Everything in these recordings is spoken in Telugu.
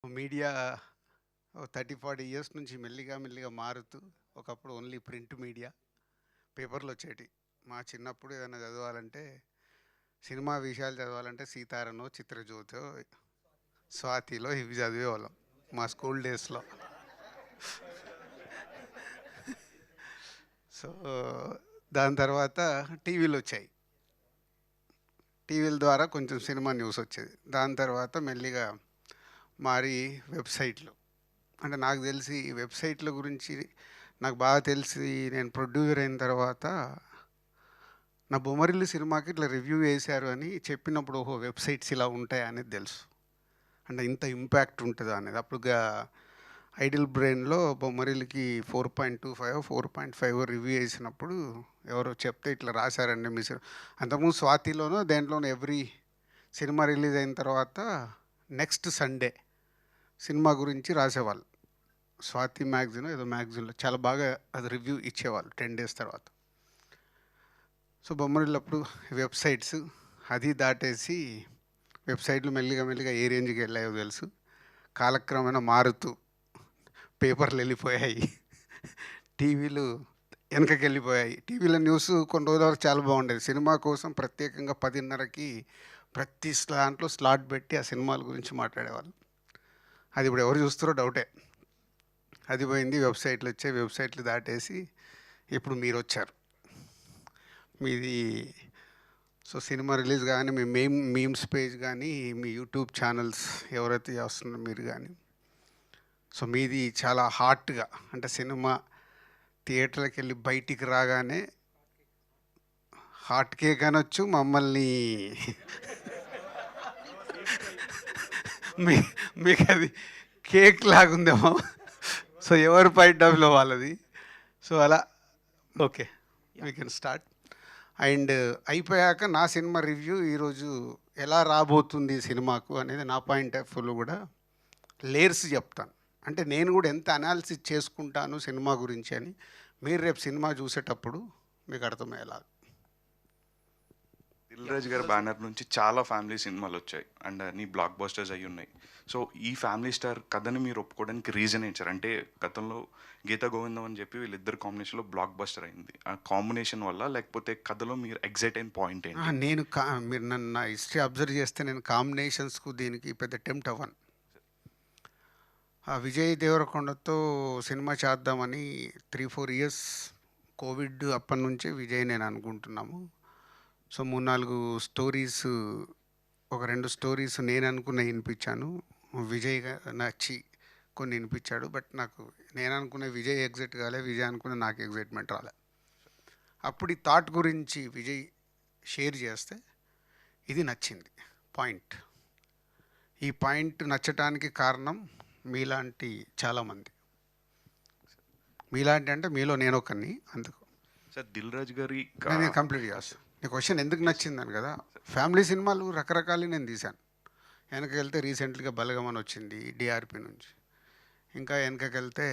మీడియా ఓ 30, 40 ఇయర్స్ నుంచి మెల్లిగా, మెల్లిగా మారుతూ ఒకప్పుడు ఓన్లీ ప్రింట్ మీడియా పేపర్‌లొచ్చేటియి. మా చిన్నప్పుడు ఏదైనా చదవాలంటే, సినిమా విషయాలు చదవాలంటే 'సీతారామో', 'చిత్రజ్యోతో', 'స్వాతిలో' ఇవి చదివేవాళ్ళం మా స్కూల్ డేస్‌లో. సో, దాని తర్వాత టీవీలొచ్చాయి. టీవీల ద్వారా కొంచెం సినిమా న్యూస్ వచ్చేది. దాని తర్వాత మెల్లిగా మారి వెబ్‌సైట్‌లు. అంటే నాకు తెలిసి ఈ వెబ్‌సైట్‌ల గురించి నాకు బాగా తెలిసి నేను ప్రొడ్యూసర్ అయిన తర్వాత నా 'బొమ్మరిల్లు' సినిమాకి ఇట్లా రివ్యూ వేశారు అని చెప్పినప్పుడు ఓహో! వెబ్‌సైట్స్ ఇలా ఉంటాయా అనేది తెలుసు. అంటే ఇంత ఇంపాక్ట్ ఉంటదా అనేది. అప్పుడు ఐడిల్ బ్రెయిన్‌లో 'బొమ్మరిల్లు'కి 4.25 4.5 రివ్యూ వేసినప్పుడు ఎవరో చెప్తే ఇట్లా రాశారండి మీ అంతకుముందు 'స్వాతిలోనో' దేంట్లోనో ఎవ్రీ సినిమా రిలీజ్ అయిన తర్వాత నెక్స్ట్ సండే సినిమా గురించి రాసేవాళ్ళు. 'స్వాతి' మ్యాగజైనో ఏదో మ్యాగజైన్‌లో చాలా బాగా అది రివ్యూ ఇచ్చేవాళ్ళు 10 డేస్ తర్వాత. సో, బొమ్మరిల్లు అప్పుడు వెబ్‌సైట్స్ అది దాటేసి వెబ్‌సైట్‌లు మెల్లిగా, మెల్లిగా ఏ రేంజ్‌కి వెళ్ళాయో తెలుసు. కాలక్రమేణా మారుతూ పేపర్లు వెళ్ళిపోయాయి. టీవీలు వెనకకెళ్ళిపోయాయి. టీవీలో న్యూస్ కొన్ని రోజుల వరకు చాలా బాగుండేది. సినిమా కోసం ప్రత్యేకంగా 10:30కి ప్రతి దాంట్లో స్లాట్ పెట్టి ఆ సినిమాల గురించి మాట్లాడేవాళ్ళు. అది ఇప్పుడు ఎవరు చూస్తారో డౌటే. అది పోయింది. వెబ్‌సైట్‌లు వచ్చాయి. వెబ్‌సైట్‌లు దాటేసి ఇప్పుడు మీరొచ్చారు. మీది సో, సినిమా రిలీజ్ గానీ మీ మీమ్స్ పేజ్ గానీ, మీ యూట్యూబ్ ఛానల్స్ ఎవరైతే చేస్తున్నారో మీరు గానీ, సో, మీది చాలా హాట్‌గా అంటే సినిమా థియేటర్‌లకెళ్ళి బయటికి రాగానే హాట్ కేక్ అనొచ్చు. మమ్మల్ని మీ మీకది కేక్ లాగుందేమో. సో, ఎవరి పాయింట్ ఆఫ్ వ్యూలో వాళ్ళది. సో, అలా okay. We can start. And అయిపోయాక నా సినిమా రివ్యూ ఈరోజు ఎలా రాబోతుంది సినిమాకు అనేది నా పాయింట్ ఆఫ్ వ్యూలో కూడా లేయర్స్ చెప్తాను. అంటే నేను కూడా ఎంత అనాలిసిస్ చేసుకుంటాను సినిమా గురించి అని మీరు రేపు సినిమా చూసేటప్పుడు మీకు అర్థమయ్యేలా. దిల్ రాజు గారి బ్యానర్ నుంచి చాలా ఫ్యామిలీ సినిమాలు వచ్చాయి అండ్ అన్ని బ్లాక్ బస్టర్స్ అయి ఉన్నాయి. సో ఈ ఫ్యామిలీ స్టార్ కథని మీరు ఒప్పుకోవడానికి రీజన్ ఇచ్చారు అంటే గతంలో గీతా గోవిందం అని చెప్పి వీళ్ళిద్దరు కాంబినేషన్లో బ్లాక్ బస్టర్ అయింది. ఆ కాంబినేషన్ వల్ల లేకపోతే కథలో మీరు ఎగ్జైట్ అయిన పాయింట్ ఏంటి? నేను మీరు నన్ను నా హిస్టరీ అబ్జర్వ్ చేస్తే నేను కాంబినేషన్స్కు దీనికి పెద్ద టెంప్ట్ అవ్వను. ఆ విజయ్ దేవరకొండతో సినిమా చేద్దామని 3-4 ఇయర్స్ కోవిడ్ అప్పటి నుంచే విజయ్ నేను అనుకుంటున్నాము. సో 3-4 స్టోరీస్, ఒక 2 స్టోరీస్ నేను అనుకున్నవి వినిపించాను. విజయ్ నచ్చి కొన్ని వినిపించాడు. బట్ నాకు నేను అనుకున్న విజయ్ ఎగ్జైట్ కాలే, విజయ్ అనుకున్న నాకు ఎగ్జైట్మెంట్ రాలే. అప్పుడు ఈ థాట్ గురించి విజయ్ షేర్ చేస్తే ఇది నచ్చింది పాయింట్. ఈ పాయింట్ నచ్చటానికి కారణం మీలాంటి చాలామంది. మీలాంటి అంటే మీలో నేను ఒకరిని. అందుకు సార్ దిల్ రాజు గారి నేను కంప్లీట్ చేస్తాను. నీ క్వశ్చన్ ఎందుకు నచ్చిందని కదా. ఫ్యామిలీ సినిమాలు రకరకాలు నేను తీశాను. వెనకకెళ్తే రీసెంట్గా బలగమని వచ్చింది డిఆర్పి నుంచి. ఇంకా వెనకకెళ్తే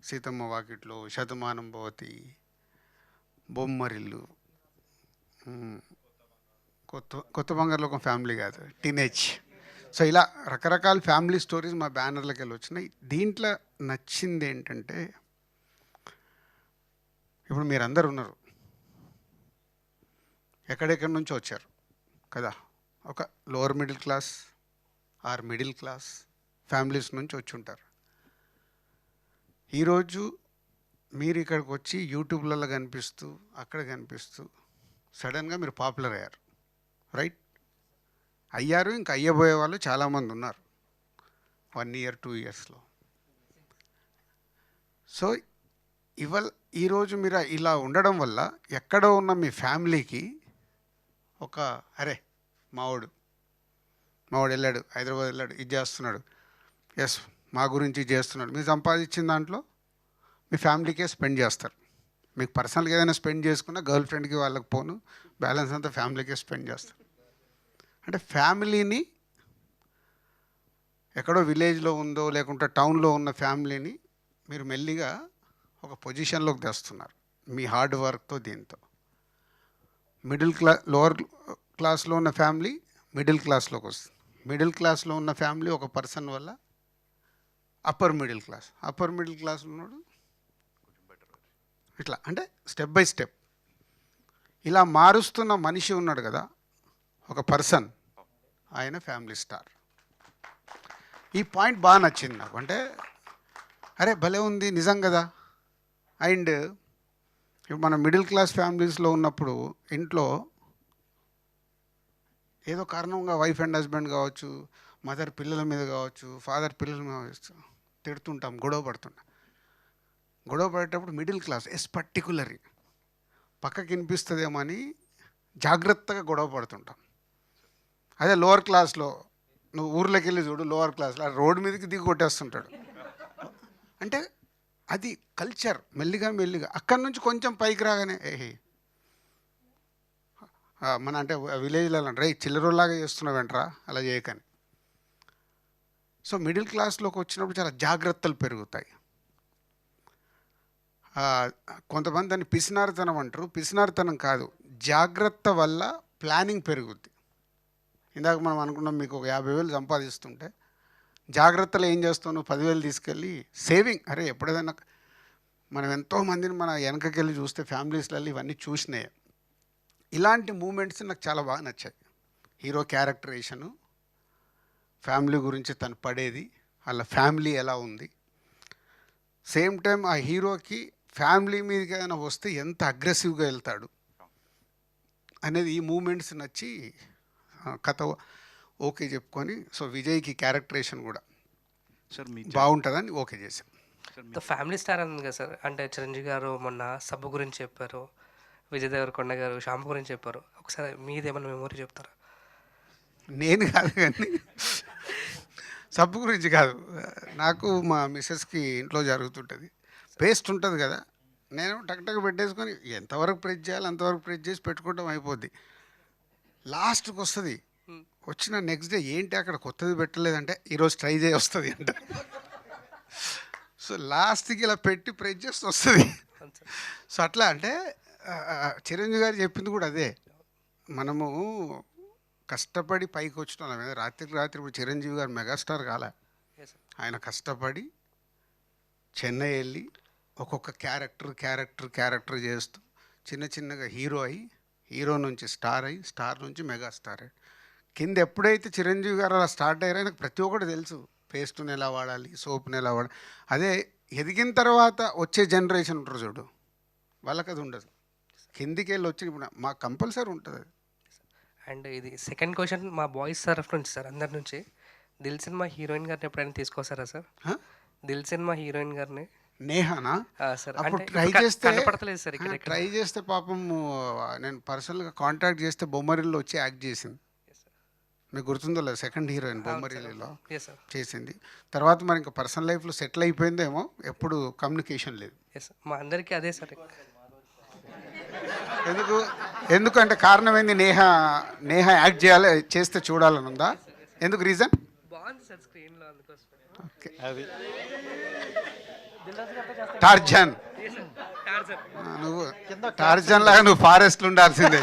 సీతమ్మ వాకిట్లో, శతమానం భవతి, బొమ్మరిల్లు, కొత్త కొత్త బంగారులో ఒక ఫ్యామిలీ కాదు, టీనేజ్. సో ఇలా రకరకాల ఫ్యామిలీ స్టోరీస్ మా బ్యానర్లకి వెళ్ళి వచ్చినాయి. దీంట్లో నచ్చింది ఏంటంటే ఇప్పుడు మీరందరూ ఉన్నారు, ఎక్కడెక్కడి నుంచో వచ్చారు కదా. ఒక lower middle class or middle class families నుంచి వచ్చి ఉంటారు. ఈరోజు మీరు ఇక్కడికి వచ్చి యూట్యూబ్లలో కనిపిస్తూ అక్కడ కనిపిస్తూ సడన్గా మీరు పాపులర్ అయ్యారు, రైట్? అయ్యారు, ఇంకా అయ్యబోయే వాళ్ళు చాలామంది ఉన్నారు 1 ఇయర్ 2 ఇయర్స్లో. సో ఇవాళ ఈరోజు మీరు ఇలా ఉండడం వల్ల ఎక్కడో ఉన్న మీ ఫ్యామిలీకి ఒక అరే మావాడు వెళ్ళాడు, హైదరాబాద్ వెళ్ళాడు, ఇది చేస్తున్నాడు, ఎస్ మా గురించి చేస్తున్నాడు. మీరు సంపాదించిన దాంట్లో మీ ఫ్యామిలీకే స్పెండ్ చేస్తారు. మీకు పర్సనల్గా ఏదైనా స్పెండ్ చేసుకున్నా గర్ల్ ఫ్రెండ్కి వాళ్ళకి పోను, బ్యాలెన్స్ అంతా ఫ్యామిలీకే స్పెండ్ చేస్తారు. అంటే ఫ్యామిలీని ఎక్కడో విలేజ్లో ఉందో లేకుంటే టౌన్లో ఉన్న ఫ్యామిలీని మీరు మెల్లిగా ఒక పొజిషన్లోకి తెస్తున్నారు మీ హార్డ్ వర్క్తో. దీంతో లోవర్ క్లాస్లో ఉన్న ఫ్యామిలీ మిడిల్ క్లాస్లోకి వస్తుంది. మిడిల్ క్లాస్లో ఉన్న ఫ్యామిలీ ఒక పర్సన్ వల్ల అప్పర్ మిడిల్ క్లాస్ ఉన్నాడు ఇట్లా, అంటే స్టెప్ బై స్టెప్ ఇలా మారుస్తున్న మనిషి ఉన్నాడు కదా, ఒక పర్సన్, ఆయన ఫ్యామిలీ స్టార్. ఈ పాయింట్ బాగా నచ్చింది నాకు. అంటే అరే భలే ఉంది నిజం కదా. అండ్ ఇప్పుడు మన మిడిల్ క్లాస్ ఫ్యామిలీస్లో ఉన్నప్పుడు ఇంట్లో ఏదో కారణంగా వైఫ్ అండ్ హస్బెండ్ కావచ్చు, మదర్ పిల్లల మీద కావచ్చు, ఫాదర్ పిల్లల మీద కావచ్చు, తిడుతుంటాం, గొడవ పడేటప్పుడు మిడిల్ క్లాస్ పర్టికులర్లీ పక్కకి వినిపిస్తుందేమో అని జాగ్రత్తగా గొడవ పడుతుంటాం. అదే లోవర్ క్లాస్లో నువ్వు ఊర్లోకి వెళ్ళి చూడు, లోవర్ క్లాస్లో రోడ్డు మీదకి దిగి కొట్టేస్తుంటాడు. అంటే అది కల్చర్. మెల్లిగా అక్కడి నుంచి కొంచెం పైకి రాగానే మన అంటే విలేజ్లో రే చిల్లరలాగా చేస్తున్నావేంట్రా అలా చేయకని. సో మిడిల్ క్లాస్లోకి వచ్చినప్పుడు చాలా జాగ్రత్తలు పెరుగుతాయి. కొంతమంది దాన్ని పిసినారితనం అంటారు. పిసినారితనం కాదు, జాగ్రత్త వల్ల ప్లానింగ్ పెరుగుద్ది. ఇందాక మనం అనుకున్నాం, మీకు ఒక 50,000 సంపాదిస్తుంటే జాగ్రత్తలు ఏం చేస్తావు, నువ్వు 10,000 తీసుకెళ్ళి సేవింగ్. అరే ఎప్పుడైనా మనం ఎంతోమందిని మన వెనకకెళ్ళి చూస్తే ఫ్యామిలీస్లలో ఇవన్నీ చూసినాయి. ఇలాంటి మూమెంట్స్ నాకు చాలా బాగా నచ్చాయి. హీరో క్యారెక్టరేషను, ఫ్యామిలీ గురించి తను పడేది, వాళ్ళ ఫ్యామిలీ ఎలా ఉంది, సేమ్ టైం ఆ హీరోకి ఫ్యామిలీ మీదకి ఏదైనా వస్తే ఎంత అగ్రెసివ్గా వెళ్తాడు అనేది ఈ మూమెంట్స్ నచ్చి కథ ఓకే చెప్పుకొని, సో విజయ్కి క్యారెక్టరేషన్ కూడా సార్ మీ బాగుంటుందని ఓకే చేశాం. ఫ్యామిలీ స్టార్ ఉంది కదా సార్, అంటే చిరంజీవి గారు మొన్న సబ్బు గురించి చెప్పారు, విజయ్ దేవరకొండ గారు శ్యామ్ గురించి చెప్పారు. ఒకసారి మీదేమన్నా మెమొరీ చెప్తారా? నేను కాదు కానీ సబ్బు గురించి కాదు, నాకు మా మిస్సెస్కి ఇంట్లో జరుగుతుంటుంది. పేస్ట్ ఉంటుంది కదా, నేను టక్ పెట్టేసుకొని ఎంతవరకు ప్రెస్ చేయాలి అంతవరకు ప్రెస్ చేసి పెట్టుకోవడం అయిపోద్ది. లాస్ట్కి వస్తుంది, వచ్చిన నెక్స్ట్ డే ఏంటి అక్కడ కొత్తది పెట్టలేదంటే ఈరోజు ట్రై చేయి వస్తుంది అంట. సో లాస్ట్కి ఇలా పెట్టి ప్రెస్ చేస్తే వస్తుంది. సో అట్లా అంటే చిరంజీవి గారు చెప్పింది కూడా అదే. మనము కష్టపడి పైకి వచ్చిన వాళ్ళం. రాత్రికి రాత్రి ఇప్పుడు చిరంజీవి గారు మెగాస్టార్ కాలే, ఆయన కష్టపడి చెన్నై వెళ్ళి ఒక్కొక్క క్యారెక్టర్ చేస్తూ చిన్నగా హీరో నుంచి స్టార్ నుంచి మెగాస్టార్ అయ్యి కింద ఎప్పుడైతే చిరంజీవి గారు అలా స్టార్ట్ అయ్యారో ఆయనకు ప్రతి ఒక్కటి తెలుసు. పేస్ట్ని ఎలా వాడాలి, సోప్ని ఎలా వాడాలి. అదే ఎదిగిన తర్వాత వచ్చే జనరేషన్ ఉంటారు చూడు, వాళ్ళకి అది ఉండదు. కిందికి వెళ్ళి వచ్చి ఇప్పుడు మాకు కంపల్సరీ ఉంటుంది అది. అండ్ ఇది సెకండ్ క్వశ్చన్ మా బాయ్స్ తరఫు నుంచి సార్, అందరి నుంచి. దిల్ సినిమా హీరోయిన్ గారిని ఎప్పుడైనా తీసుకొస్తారా సార్? దిల్ సినిమా హీరోయిన్ గారిని నేహానా సార్? అప్పుడు అంటే ట్రై చేస్తే కనపడతలేదు సార్ ఇక్కడ. ట్రై చేస్తే పాపం నేను పర్సనల్గా కాంటాక్ట్ చేస్తే బొమ్మరిల్లో వచ్చి యాక్ట్ చేసింది. మీకు గుర్తుందో లేదు, సెకండ్ హీరోయిన్ బొమ్మరిల్లులో చేసింది. తర్వాత మరి ఇంకా పర్సనల్ లైఫ్లో సెటిల్ అయిపోయిందేమో, ఎప్పుడు కమ్యూనికేషన్ లేదు. మా అందరికీ అదే సార్. ఎందుకంటే కారణం ఏంది, నేహ యాక్ట్ చేస్తే చూడాలని ఉందా? ఎందుకు రీజన్? బాగుంది సార్ స్క్రీన్లో, అందుకోసం. ఓకే, అది టార్జన్. నువ్వు టార్జన్ లాగా నువ్వు ఫారెస్ట్లో ఉండాల్సిందే.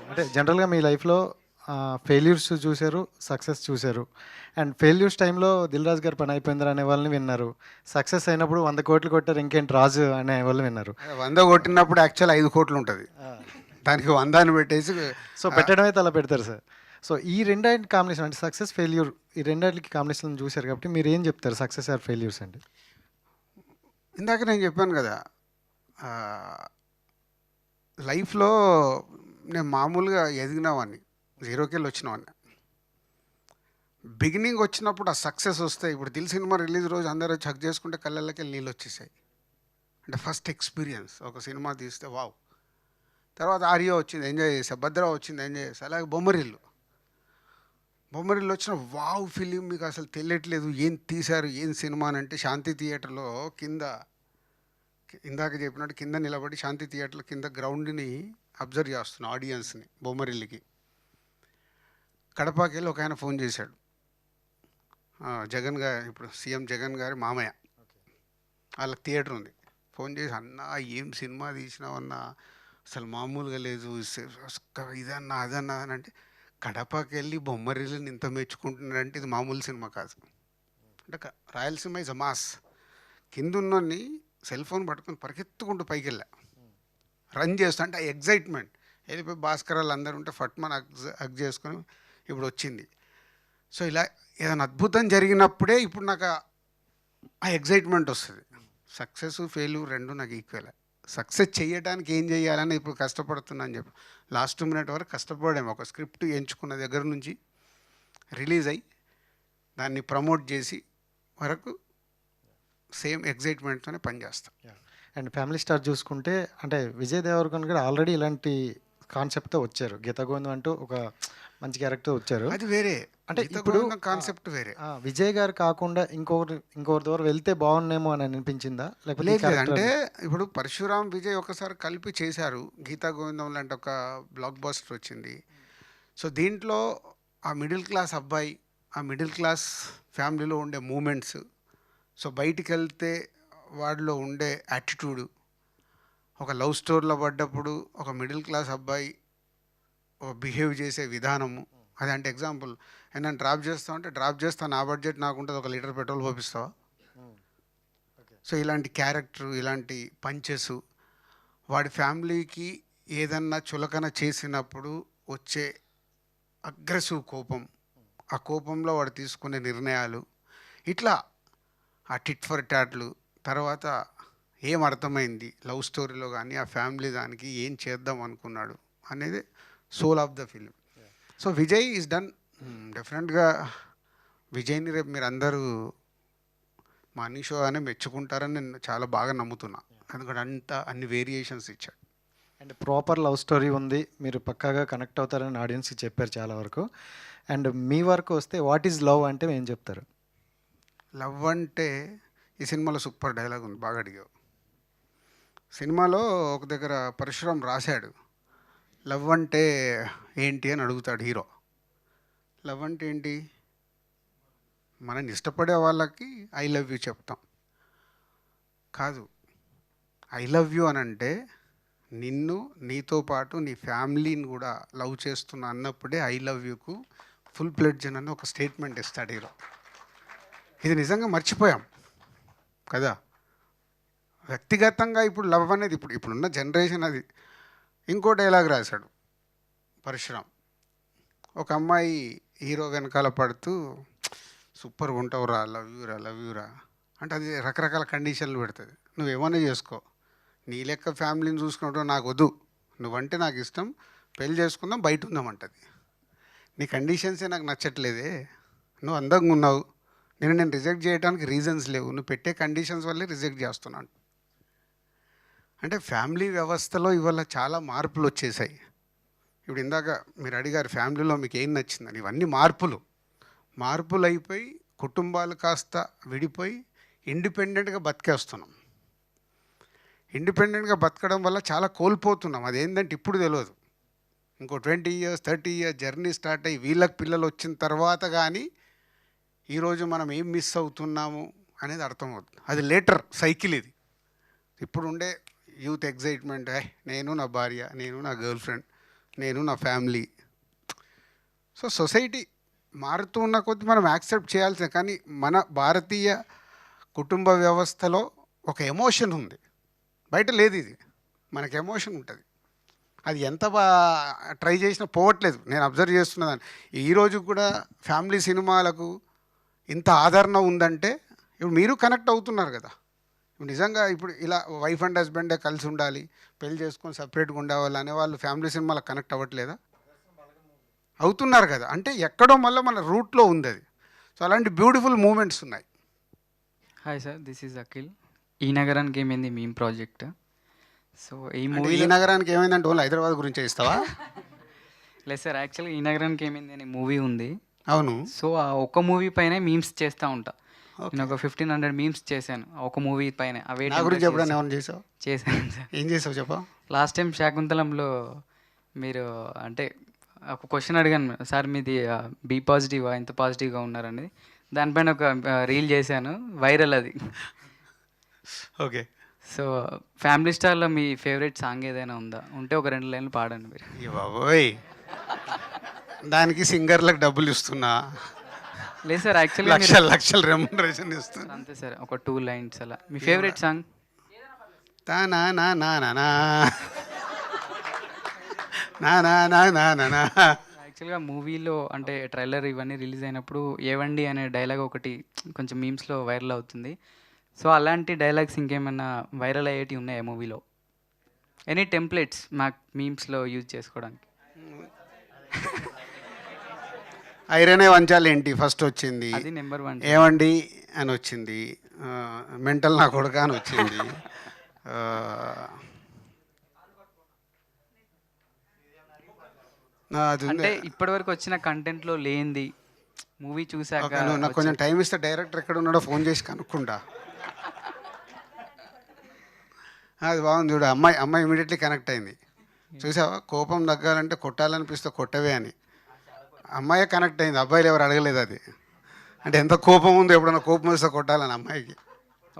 అంటే జనరల్గా మీ లైఫ్లో ఫెయిల్యూర్స్ చూశారు, సక్సెస్ చూశారు. అండ్ ఫెయిల్యూర్స్ టైంలో దిల్ రాజు గారు పని అయిపోయిందని అనే వాళ్ళని విన్నారు. సక్సెస్ అయినప్పుడు 100 కోట్లు కొట్టారు ఇంకేంటి రాజు అనే వాళ్ళు విన్నారు. 100 కొట్టినప్పుడు యాక్చువల్ 5 కోట్లు ఉంటుంది, దానికి 100 అని పెట్టేసి సో పెట్టడం అయితే అలా పెడతారు సార్. సో ఈ రెండింటి కాంబినేషన్ అంటే సక్సెస్ ఫెయిల్యూర్, ఈ రెండింటికి కాంబినేషన్ చూశారు కాబట్టి మీరు ఏం చెప్తారు సక్సెస్ ఆర్ ఫెయిల్యూర్స్ అండి? ఇందాక నేను చెప్పాను కదా, లైఫ్లో నేను మామూలుగా ఎదిగినవాడిని, జీరోకి వెళ్ళి వచ్చినవాడిని. బిగినింగ్ వచ్చినప్పుడు ఆ సక్సెస్ వస్తే, ఇప్పుడు దిల్ సినిమా రిలీజ్ రోజు అందరూ చెక్ చేసుకుంటే కళ్ళకి వెళ్ళి నీళ్ళు వచ్చేసాయి. అంటే ఫస్ట్ ఎక్స్పీరియన్స్ ఒక సినిమా తీస్తే వావ్. తర్వాత ఆర్యో వచ్చింది, ఎంజాయ్ చేసా. భద్ర వచ్చింది, ఎంజాయ్ చేసా. అలాగే బొమ్మరిల్లు వచ్చిన వావ్ ఫిలిం మీకు అసలు తెలియట్లేదు ఏం తీశారు ఏం సినిమా అని. అంటే శాంతి థియేటర్లో కింద, ఇందాక చెప్పినట్టు కింద నిలబడి శాంతి థియేటర్లో కింద గ్రౌండ్ని అబ్జర్వ్ చేస్తున్నా, ఆడియన్స్ని. బొమ్మరిల్లికి కడపకి వెళ్ళి ఒక ఆయన ఫోన్ చేశాడు, జగన్ గారు, ఇప్పుడు సీఎం జగన్ గారి మామయ్య, వాళ్ళకి థియేటర్ ఉంది. ఫోన్ చేసి, అన్నా ఏం సినిమా తీసినావన్నా, అసలు మామూలుగా లేదు, ఇదన్నా అదన్నా అని. అంటే కడపకి వెళ్ళి బొమ్మరిల్లుని ఇంత మెచ్చుకుంటున్నాడంటే ఇది మామూలు సినిమా కాదు. అంటే రాయలసీమ ఇస్ అ మాస్. కిందున్నోని సెల్ ఫోన్ పట్టుకొని పరిగెత్తుకుంటూ పైకి వెళ్ళా, రన్ చేస్తా అంటే ఆ ఎగ్జైట్మెంట్. వెళ్ళిపోయి భాస్కరాలు అందరూ ఉంటే ఫట్మన్ హగ్ చేసుకొని ఇప్పుడు వచ్చింది. సో ఇలా ఏదైనా అద్భుతం జరిగినప్పుడే ఇప్పుడు నాకు ఆ ఎగ్జైట్మెంట్ వస్తుంది. సక్సెస్ ఫెయిల్యూర్ రెండు నాకు ఈక్వల్. సక్సెస్ చేయడానికి ఏం చేయాలని ఇప్పుడు కష్టపడుతున్నా అని చెప్పి లాస్ట్ మినిట్ వరకు కష్టపడాము. ఒక స్క్రిప్ట్ ఎంచుకున్న దగ్గర నుంచి రిలీజ్ అయ్యి దాన్ని ప్రమోట్ చేసి వరకు సేమ్ ఎగ్జైట్మెంట్తోనే పనిచేస్తాం. అండ్ ఫ్యామిలీ స్టార్ చూసుకుంటే అంటే విజయ్ దేవరకొండ కూడా ఆల్రెడీ ఇలాంటి కాన్సెప్ట్తో వచ్చారు. గీత గోవిందం అంటూ ఒక మంచి క్యారెక్టర్ వచ్చారు. అది వేరే, అంటే గీత ఇప్పుడు గోవిందం కాన్సెప్ట్ వేరే. విజయ్ గారు కాకుండా ఇంకొకరి ద్వారా వెళ్తే బాగున్నేమో అని అనిపించిందా? లేకపోతే ఈ లేదు character- అంటే ఇప్పుడు పరశురామ్ విజయ్ ఒకసారి కలిపి చేశారు. గీతా గోవిందం లాంటి ఒక బ్లాక్ బస్టర్ వచ్చింది. సో దీంట్లో ఆ మిడిల్ క్లాస్ అబ్బాయి, ఆ మిడిల్ క్లాస్ ఫ్యామిలీలో ఉండే మూమెంట్స్, సో బయటికి వెళ్తే వాడిలో ఉండే యాటిట్యూడు, ఒక లవ్ స్టోరీలో పడ్డప్పుడు ఒక మిడిల్ క్లాస్ అబ్బాయి ఒక బిహేవ్ చేసే విధానము. అది అంటే ఎగ్జాంపుల్, నేను డ్రాప్ చేస్తావు అంటే డ్రాప్ చేస్తాను, నా బడ్జెట్ నాకు ఉంటుంది, 1 లీటర్ పెట్రోల్ పోపిస్తావా? సో ఇలాంటి క్యారెక్టర్, ఇలాంటి పంచెస్, వాడి ఫ్యామిలీకి ఏదన్నా చులకన చేసినప్పుడు వచ్చే అగ్రెసివ్ కోపం, ఆ కోపంలో వాడు తీసుకునే నిర్ణయాలు, ఇట్లా ఆ టిట్ ఫర్ టాట్లు. తర్వాత ఏం అర్థమైంది లవ్ స్టోరీలో కానీ ఆ ఫ్యామిలీ దానికి ఏం చేద్దాం అనుకున్నాడు అనేది soul of the film. So Vijay is done. డెఫినెట్గా విజయ్ని రేపు మీరు అందరూ మార్నింగ్ షో అనే మెచ్చుకుంటారని నేను చాలా బాగా నమ్ముతున్నా. ఎందుకంటే అన్ని వేరియేషన్స్ ఇచ్చాడు. అండ్ ప్రాపర్ లవ్ స్టోరీ ఉంది, మీరు పక్కాగా కనెక్ట్ అవుతారని ఆడియన్స్కి చెప్పారు చాలా వరకు. అండ్ మీ వరకు వస్తే వాట్ ఈజ్ లవ్ అంటే ఏం చెప్తారు? లవ్ అంటే ఈ సినిమాలో సూపర్ డైలాగ్ ఉంది, బాగా అడిగావు. సినిమాలో ఒక దగ్గర పరశురామ్ రాశాడు, లవ్ అంటే ఏంటి అని అడుగుతాడు హీరో. లవ్ అంటే ఏంటి? మనం ఇష్టపడే వాళ్ళకి ఐ లవ్ యూ చెప్తాం. కాదు, ఐ లవ్ యూ అని అంటే నిన్ను, నీతో పాటు నీ ఫ్యామిలీని కూడా లవ్ చేస్తున్నా అన్నప్పుడే I love you go full pledge అని ఒక స్టేట్మెంట్ ఇస్తాడు హీరో. ఇది నిజంగా మర్చిపోయాం కదా. వ్యక్తిగతంగా ఇప్పుడు లవ్ అనేది ఇప్పుడున్న జనరేషన్ అది. ఇంకో డైలాగ్ రాశాడు పరశురామ్. ఒక అమ్మాయి హీరో వెనకాల పడుతూ సూపర్గా ఉంటావురా, లవ్ యూరా, లవ్ యూరా అంటే అది రకరకాల కండిషన్లు పెడుతుంది. నువ్వేమన్నా చేసుకో, నీ లెక్క ఫ్యామిలీని చూసుకున్నట్టు నాకు వద్దు, నువ్వంటే నాకు ఇష్టం, పెళ్ళి చేసుకుందాం, బయట ఉందామంటది. నీ కండిషన్సే నాకు నచ్చట్లేదే, నువ్వు అందంగా ఉన్నావు, నేను రిజెక్ట్ చేయడానికి రీజన్స్ లేవు, నువ్వు పెట్టే కండిషన్స్ వల్లే రిజెక్ట్ చేస్తున్నాను. అంటే ఫ్యామిలీ వ్యవస్థలో ఇవాళ చాలా మార్పులు వచ్చేసాయి. ఇప్పుడు ఇందాక మీరు అడిగారు ఫ్యామిలీలో మీకు ఏం నచ్చిందని. ఇవన్నీ మార్పులు అయిపోయి కుటుంబాలు కాస్త విడిపోయి ఇండిపెండెంట్గా బతికేస్తున్నాం. ఇండిపెండెంట్గా బతకడం వల్ల చాలా కోల్పోతున్నాం. అదేంటంటే ఇప్పుడు తెలియదు, ఇంకో 20 years 30 years జర్నీ స్టార్ట్ అయ్యి వీళ్ళకి పిల్లలు వచ్చిన తర్వాత కానీ ఈరోజు మనం ఏం మిస్ అవుతున్నాము అనేది అర్థమవుతుంది. అది లేటర్ సైకిల్ ఇది. ఇప్పుడు ఉండే యూత్ ఎగ్జైట్మెంట్, నేను నా భార్య, నేను నా గర్ల్ ఫ్రెండ్, నేను నా ఫ్యామిలీ. సో సొసైటీ మారుతూ ఉన్న కొద్దీ మనం యాక్సెప్ట్ చేయాల్సిందే. కానీ మన భారతీయ కుటుంబ వ్యవస్థలో ఒక ఎమోషన్ ఉంది, బయట లేదు. ఇది మనకు ఎమోషన్ ఉంటుంది, అది ఎంత ట్రై చేసినా పోవట్లేదు. నేను అబ్జర్వ్ చేస్తున్నదాన్ని. ఈరోజు కూడా ఫ్యామిలీ సినిమాలకు ఇంత ఆదరణ ఉందంటే ఇప్పుడు మీరు కనెక్ట్ అవుతున్నారు కదా. ఇప్పుడు నిజంగా ఇప్పుడు ఇలా వైఫ్ అండ్ హస్బెండే కలిసి ఉండాలి, పెళ్లి చేసుకొని సపరేట్గా ఉండేవాళ్ళు అనేవాళ్ళు ఫ్యామిలీ సినిమాలకు కనెక్ట్ అవ్వట్లేదా? అవుతున్నారు కదా. అంటే ఎక్కడో మళ్ళీ మన రూట్లో ఉంది అది. సో అలాంటి బ్యూటిఫుల్ మూమెంట్స్ ఉన్నాయి. Hi sir, this is Akhil. ఈ నగరానికి ఏమైంది మీమ్ ప్రాజెక్ట్. సో ఈ అంటే మూవీ ఈ నగరానికి ఏమైందంటే ఓన్లీ హైదరాబాద్ గురించే ఇస్తావా? లేదు సార్, యాక్చువల్గా ఈ నగరానికి ఏమైంది అనే మూవీ ఉంది. అవును. సో ఆ ఒక్క మూవీ పైనే మీమ్స్ చేస్తూ ఉంటా. నేను ఒక 1500 మీమ్స్ చేశాను ఆ ఒక మూవీ పైన. అవే నా గురించి ఎప్పుడైనా ఏమైనా చేసావు? చేశాను సార్. ఏం చేసావు చెప్పా? లాస్ట్ టైం శాకుంతలంలో మీరు అంటే ఒక క్వశ్చన్ అడిగాను సార్, మీది బీ పాజిటివా, ఎంత పాజిటివ్గా ఉన్నారనేది. దానిపైన ఒక రీల్ చేశాను, వైరల్ అది. ఓకే. సో ఫ్యామిలీ స్టార్లో మీ ఫేవరెట్ సాంగ్ ఏదైనా ఉందా? ఉంటే ఒక 2 లైన్లు పాడండి మీరు. బాబోయ్, దానికి సింగర్లకు డబ్బులు ఇస్తున్నా, లేదు సార్ యాక్చువల్గా లక్షల లక్షల రెమ్యునరేషన్ ఇస్తున్నా. అంతే సార్, ఒక 2 లైన్స్ అలా. మీ ఫేవరెట్ సాంగ్? తానా నా నా నా నా నా నా నా నా నా నా. యాక్చువల్గా మూవీలో అంటే ట్రైలర్ ఇవన్నీ రిలీజ్ అయినప్పుడు ఏవండి అనే డైలాగ్ ఒకటి కొంచెం మీమ్స్లో వైరల్ అవుతుంది. సో అలాంటి డైలాగ్స్ ఇంకేమైనా వైరల్ అయ్యేటివి ఉన్నాయా మూవీలో? ఎనీ టెంప్లెట్స్ మాకు మీమ్స్లో యూజ్ చేసుకోవడానికి? ఐరనే వంచాలి ఏంటి ఫస్ట్ వచ్చింది, అది నెంబర్ 1. ఏమండి అని వచ్చింది, మెంటల్ నా కొడుక అని వచ్చింది, అది ఉంది. అంటే ఇప్పటివరకు వచ్చిన కంటెంట్లో లేనిది మూవీ చూసాక ఓకే, నువ్వు నాకు కొంచెం టైం ఇస్తే డైరెక్టర్ ఎక్కడ ఉన్నాడో ఫోన్ చేసి కనుక్కుంటా. అది బాగుంది చూడు, అమ్మాయి అమ్మాయి ఇమీడియట్లీ కనెక్ట్ అయింది. చూసావా, కోపం తగ్గాలంటే కొట్టాలనిపిస్తే కొట్టవే అని. అమ్మాయి కనెక్ట్ అయింది, అబ్బాయిలు ఎవరు అడగలేదు అది. అంటే ఎంత కోపం ఉందో, ఎప్పుడన్నా కోపం వస్తే కొట్టాలని అమ్మాయికి.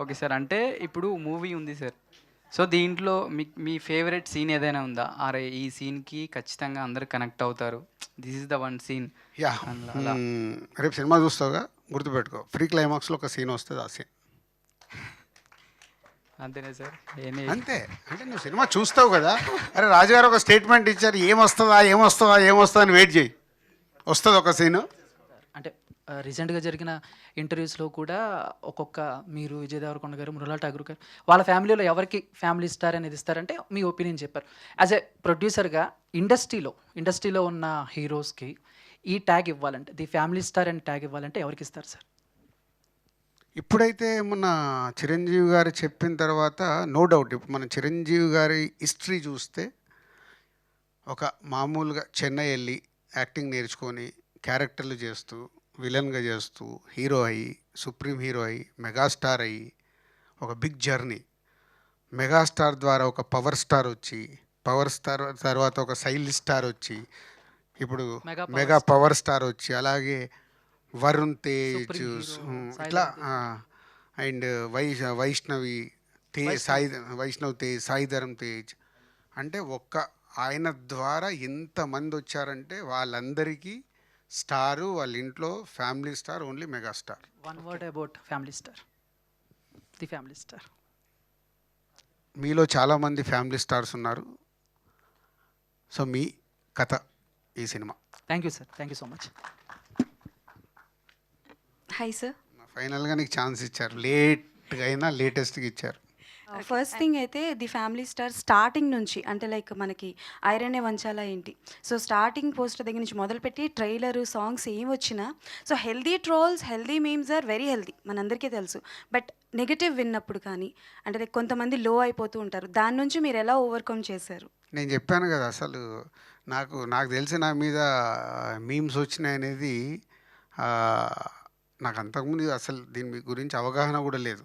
ఓకే సార్, అంటే ఇప్పుడు మూవీ ఉంది సార్, సో దీంట్లో మీ ఫేవరెట్ సీన్ ఏదైనా ఉందా? అరే ఈ సీన్కి ఖచ్చితంగా అందరు కనెక్ట్ అవుతారు, this is the one scene? Yeah, రేపు సినిమా చూస్తావుగా, గుర్తుపెట్టుకో, ఫ్రీ క్లైమాక్స్లో ఒక సీన్ వస్తుంది, ఆ సీన్ అంతేనా సార్? అంతే. అంటే నువ్వు సినిమా చూస్తావు కదా, అరే రాజుగారు ఒక స్టేట్మెంట్ ఇచ్చారు, ఏమొస్తుందా అని వెయిట్ చేయి, వస్తుంది ఒక సీను. అంటే రీసెంట్గా జరిగిన ఇంటర్వ్యూస్లో కూడా ఒక్కొక్క మీరు విజయ్ దేవరకొండ గారు, మృణాల్ ఠాగూర్ గారు, వాళ్ళ ఫ్యామిలీలో ఎవరికి ఫ్యామిలీ స్టార్ అనేది ఇస్తారంటే మీ ఒపీనియన్ చెప్పారు. యాజ్ ఎ ప్రొడ్యూసర్గా ఇండస్ట్రీలో ఉన్న హీరోస్కి ఈ ట్యాగ్ ఇవ్వాలంటే, ది ఫ్యామిలీ స్టార్ అని ట్యాగ్ ఇవ్వాలంటే ఎవరికి ఇస్తారు సార్? ఇప్పుడైతే మొన్న చిరంజీవి గారు చెప్పిన తర్వాత నో డౌట్, ఇప్పుడు మనం చిరంజీవి గారి హిస్టరీ చూస్తే, ఒక మామూలుగా చెన్నై వెళ్ళి యాక్టింగ్ నేర్చుకొని క్యారెక్టర్లు చేస్తూ, విలన్గా చేస్తూ, హీరో అయ్యి, సుప్రీం హీరో అయ్యి, మెగాస్టార్ అయ్యి, ఒక బిగ్ జర్నీ. మెగాస్టార్ ద్వారా ఒక పవర్ స్టార్ వచ్చి, పవర్ స్టార్ తర్వాత ఒక సైల్ స్టార్ వచ్చి, ఇప్పుడు మెగా పవర్ స్టార్ వచ్చి, అలాగే వరుణ్ తేజ్, ఇట్లా అండ్ వైష్ణవి తేజ్, సాయి ధరమ్ తేజ్. అంటే ఒక్క ఆయన ద్వారా ఎంతమంది వచ్చారంటే వాళ్ళందరికీ స్టారు, వాళ్ళ ఇంట్లో family star, only megastar. One word about family star, the family star. మీలో చాలామంది ఫ్యామిలీ స్టార్స్ ఉన్నారు. సో మీ కథ ఈ cinema. Thank you sir, thank you so much. Hi sir. ఫైనల్గా నీకు ఛాన్స్ ఇచ్చారు, లేట్గా అయినా లేటెస్ట్గా ఇచ్చారు. ఫస్ట్ థింగ్ అయితే ది ఫ్యామిలీ స్టార్ స్టార్టింగ్ నుంచి, అంటే లైక్ మనకి ఐరనే వంచాలా ఏంటి, సో స్టార్టింగ్ పోస్టర్ దగ్గర నుంచి మొదలుపెట్టి ట్రైలర్, సాంగ్స్ ఏం వచ్చినా, so healthy trolls, healthy memes are very healthy, మనందరికీ తెలుసు. బట్ నెగిటివ్ విన్నప్పుడు కానీ, అంటే లైక్ కొంతమంది లో అయిపోతూ ఉంటారు, దాని నుంచి మీరు ఎలా ఓవర్కమ్ చేశారు? నేను చెప్పాను కదా, అసలు నాకు తెలిసి నా మీద మీమ్స్ వచ్చినాయి అనేది, నాకు అంతకుముందు అసలు దీని గురించి అవగాహన కూడా లేదు.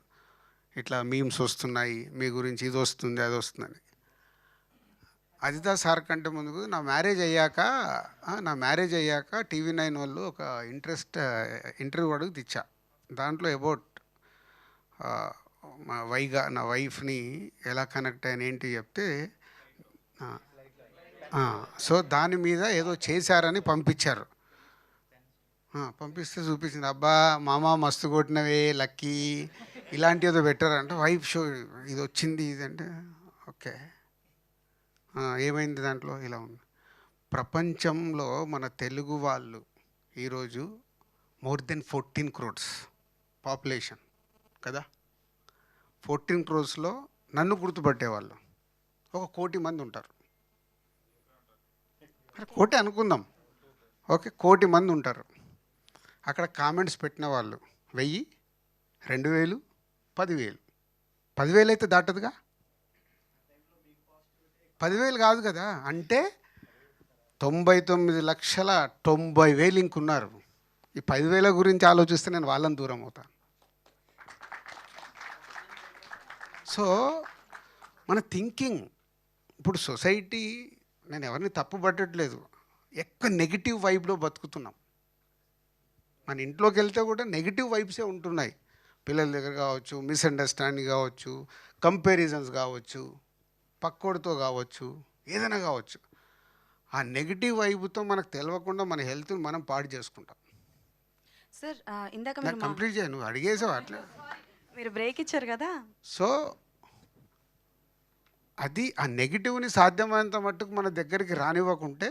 ఇట్లా మీమ్స్ వస్తున్నాయి, మీ గురించి ఇది వస్తుంది, అది వస్తుందని. అజితా సార్ కంటే ముందు నా మ్యారేజ్ అయ్యాక TV9 వాళ్ళు ఒక ఇంటర్వ్యూ అడుగు తెచ్చా. దాంట్లో అబౌట్ నా వైఫ్ని ఎలా కనెక్ట్ అయిన ఏంటి చెప్తే, సో దాని మీద ఏదో చేశారని పంపించారు. పంపిస్తే చూపించింది, అబ్బా మామ మస్తు కొట్టినవే లక్కీ, ఇలాంటి ఏదో పెట్టారంటే, వైఫ్ షో ఇది వచ్చింది ఇదంటే, ఓకే ఏమైంది దాంట్లో, ఇలా ఉంది. ప్రపంచంలో మన తెలుగు వాళ్ళు ఈరోజు మోర్ దెన్ 14 crores పాపులేషన్ కదా. 14 crores నన్ను గుర్తుపట్టేవాళ్ళు 1 కోటి మంది ఉంటారు. 1 కోటి అనుకుందాం, ఓకే, 1 కోటి మంది ఉంటారు. అక్కడ కామెంట్స్ పెట్టిన వాళ్ళు 1000, 2000, 10,000. 10,000 అయితే దాటదుగా, 10,000 కాదు కదా. అంటే 99,90,000 ఇంకున్నారు. ఈ 10,000 గురించి ఆలోచిస్తే నేను వాళ్ళని దూరం అవుతాను. సో మన థింకింగ్ ఇప్పుడు సొసైటీ, నేను ఎవరిని తప్పు పట్టట్లేదు, ఎక్కువ నెగిటివ్ వైబ్లో బతుకుతున్నాం. మన ఇంట్లోకి వెళ్తే కూడా నెగిటివ్ వైబ్సే ఉంటున్నాయి. పిల్లల దగ్గర కావచ్చు, మిస్అండర్స్టాండింగ్ కావచ్చు, కంపారిజన్స్ కావచ్చు, పక్కోడితో కావచ్చు, ఏదైనా కావచ్చు. ఆ నెగిటివ్ వైపుతో మనకు తెలియకుండా మన హెల్త్ని మనం పాడు చేసుకుంటాం. సార్ ఇందాక నాకు మీరు కంప్లీట్ చేయ, నువ్వు అడిగేసావు అట్లా. మీరు బ్రేక్ ఇచ్చారు కదా. సో అది ఆ నెగిటివ్ని సాధ్యమైనంత మట్టుకు మన దగ్గరికి రానివ్వకుంటే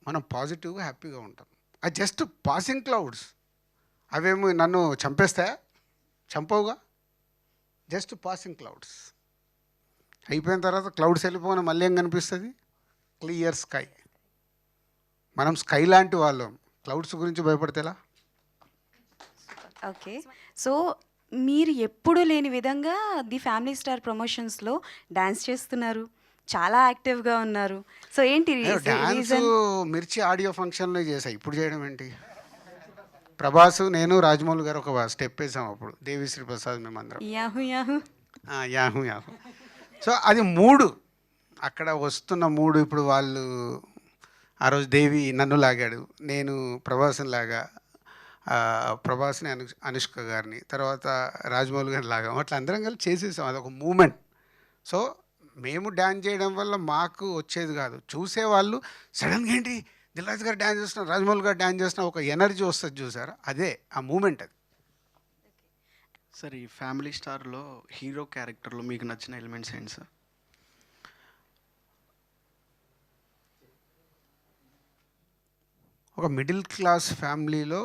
మనం పాజిటివ్గా హ్యాపీగా ఉంటాం. అది జస్ట్ పాసింగ్ క్లౌడ్స్, అవేమో నన్ను చంపేస్తాయా? చంపవుగా. Just passing clouds. అయిపోయిన తర్వాత క్లౌడ్స్ వెళ్ళిపోయిన మళ్ళీ ఏం కనిపిస్తుంది? Clear sky. మనం స్కై లాంటి వాళ్ళం, క్లౌడ్స్ గురించి భయపడితేలా? ఓకే. సో మీరు ఎప్పుడు లేని విధంగా ది ఫ్యామిలీ స్టార్ ప్రమోషన్స్లో డాన్స్ చేస్తున్నారు, చాలా యాక్టివ్గా ఉన్నారు. సో ఏంటి డ్యాన్స్ రీజన్? మిర్చి ఆడియో ఫంక్షన్లో చేసా, ఇప్పుడు చేయడం ఏంటి? ప్రభాస్, నేను, రాజమౌళి గారు ఒక స్టెప్ వేసాం అప్పుడు, దేవిశ్రీ ప్రసాద్, మేమందరం Yahoo Yahoo. Yahoo Yahoo. So అది మూడు, అక్కడ వస్తున్న మూడు. ఇప్పుడు వాళ్ళు ఆ రోజు దేవి నన్ను లాగాడు, నేను ప్రభాస్ని లాగా, ప్రభాస్ని అనుష్క గారిని, తర్వాత రాజమౌళి గారిని లాగాం. అట్లా అందరం కలిసి చేసేసాం, అదొక మూమెంట్. సో మేము డ్యాన్స్ చేయడం వల్ల మాకు వచ్చేది కాదు, చూసేవాళ్ళు సడన్గా ఏంటి దిల్రాజు గారు డ్యాన్స్ చేస్తున్నారు, రాజమౌళి గారు డ్యాన్స్ చేస్తున్నారు, ఒక ఎనర్జీ వస్తుంది చూసారా, అదే ఆ మూమెంట్. అది సార్ ఈ ఫ్యామిలీ స్టార్లో హీరో క్యారెక్టర్లో మీకు నచ్చిన ఎలిమెంట్స్ ఏంటి సార్? ఒక మిడిల్ క్లాస్ ఫ్యామిలీలో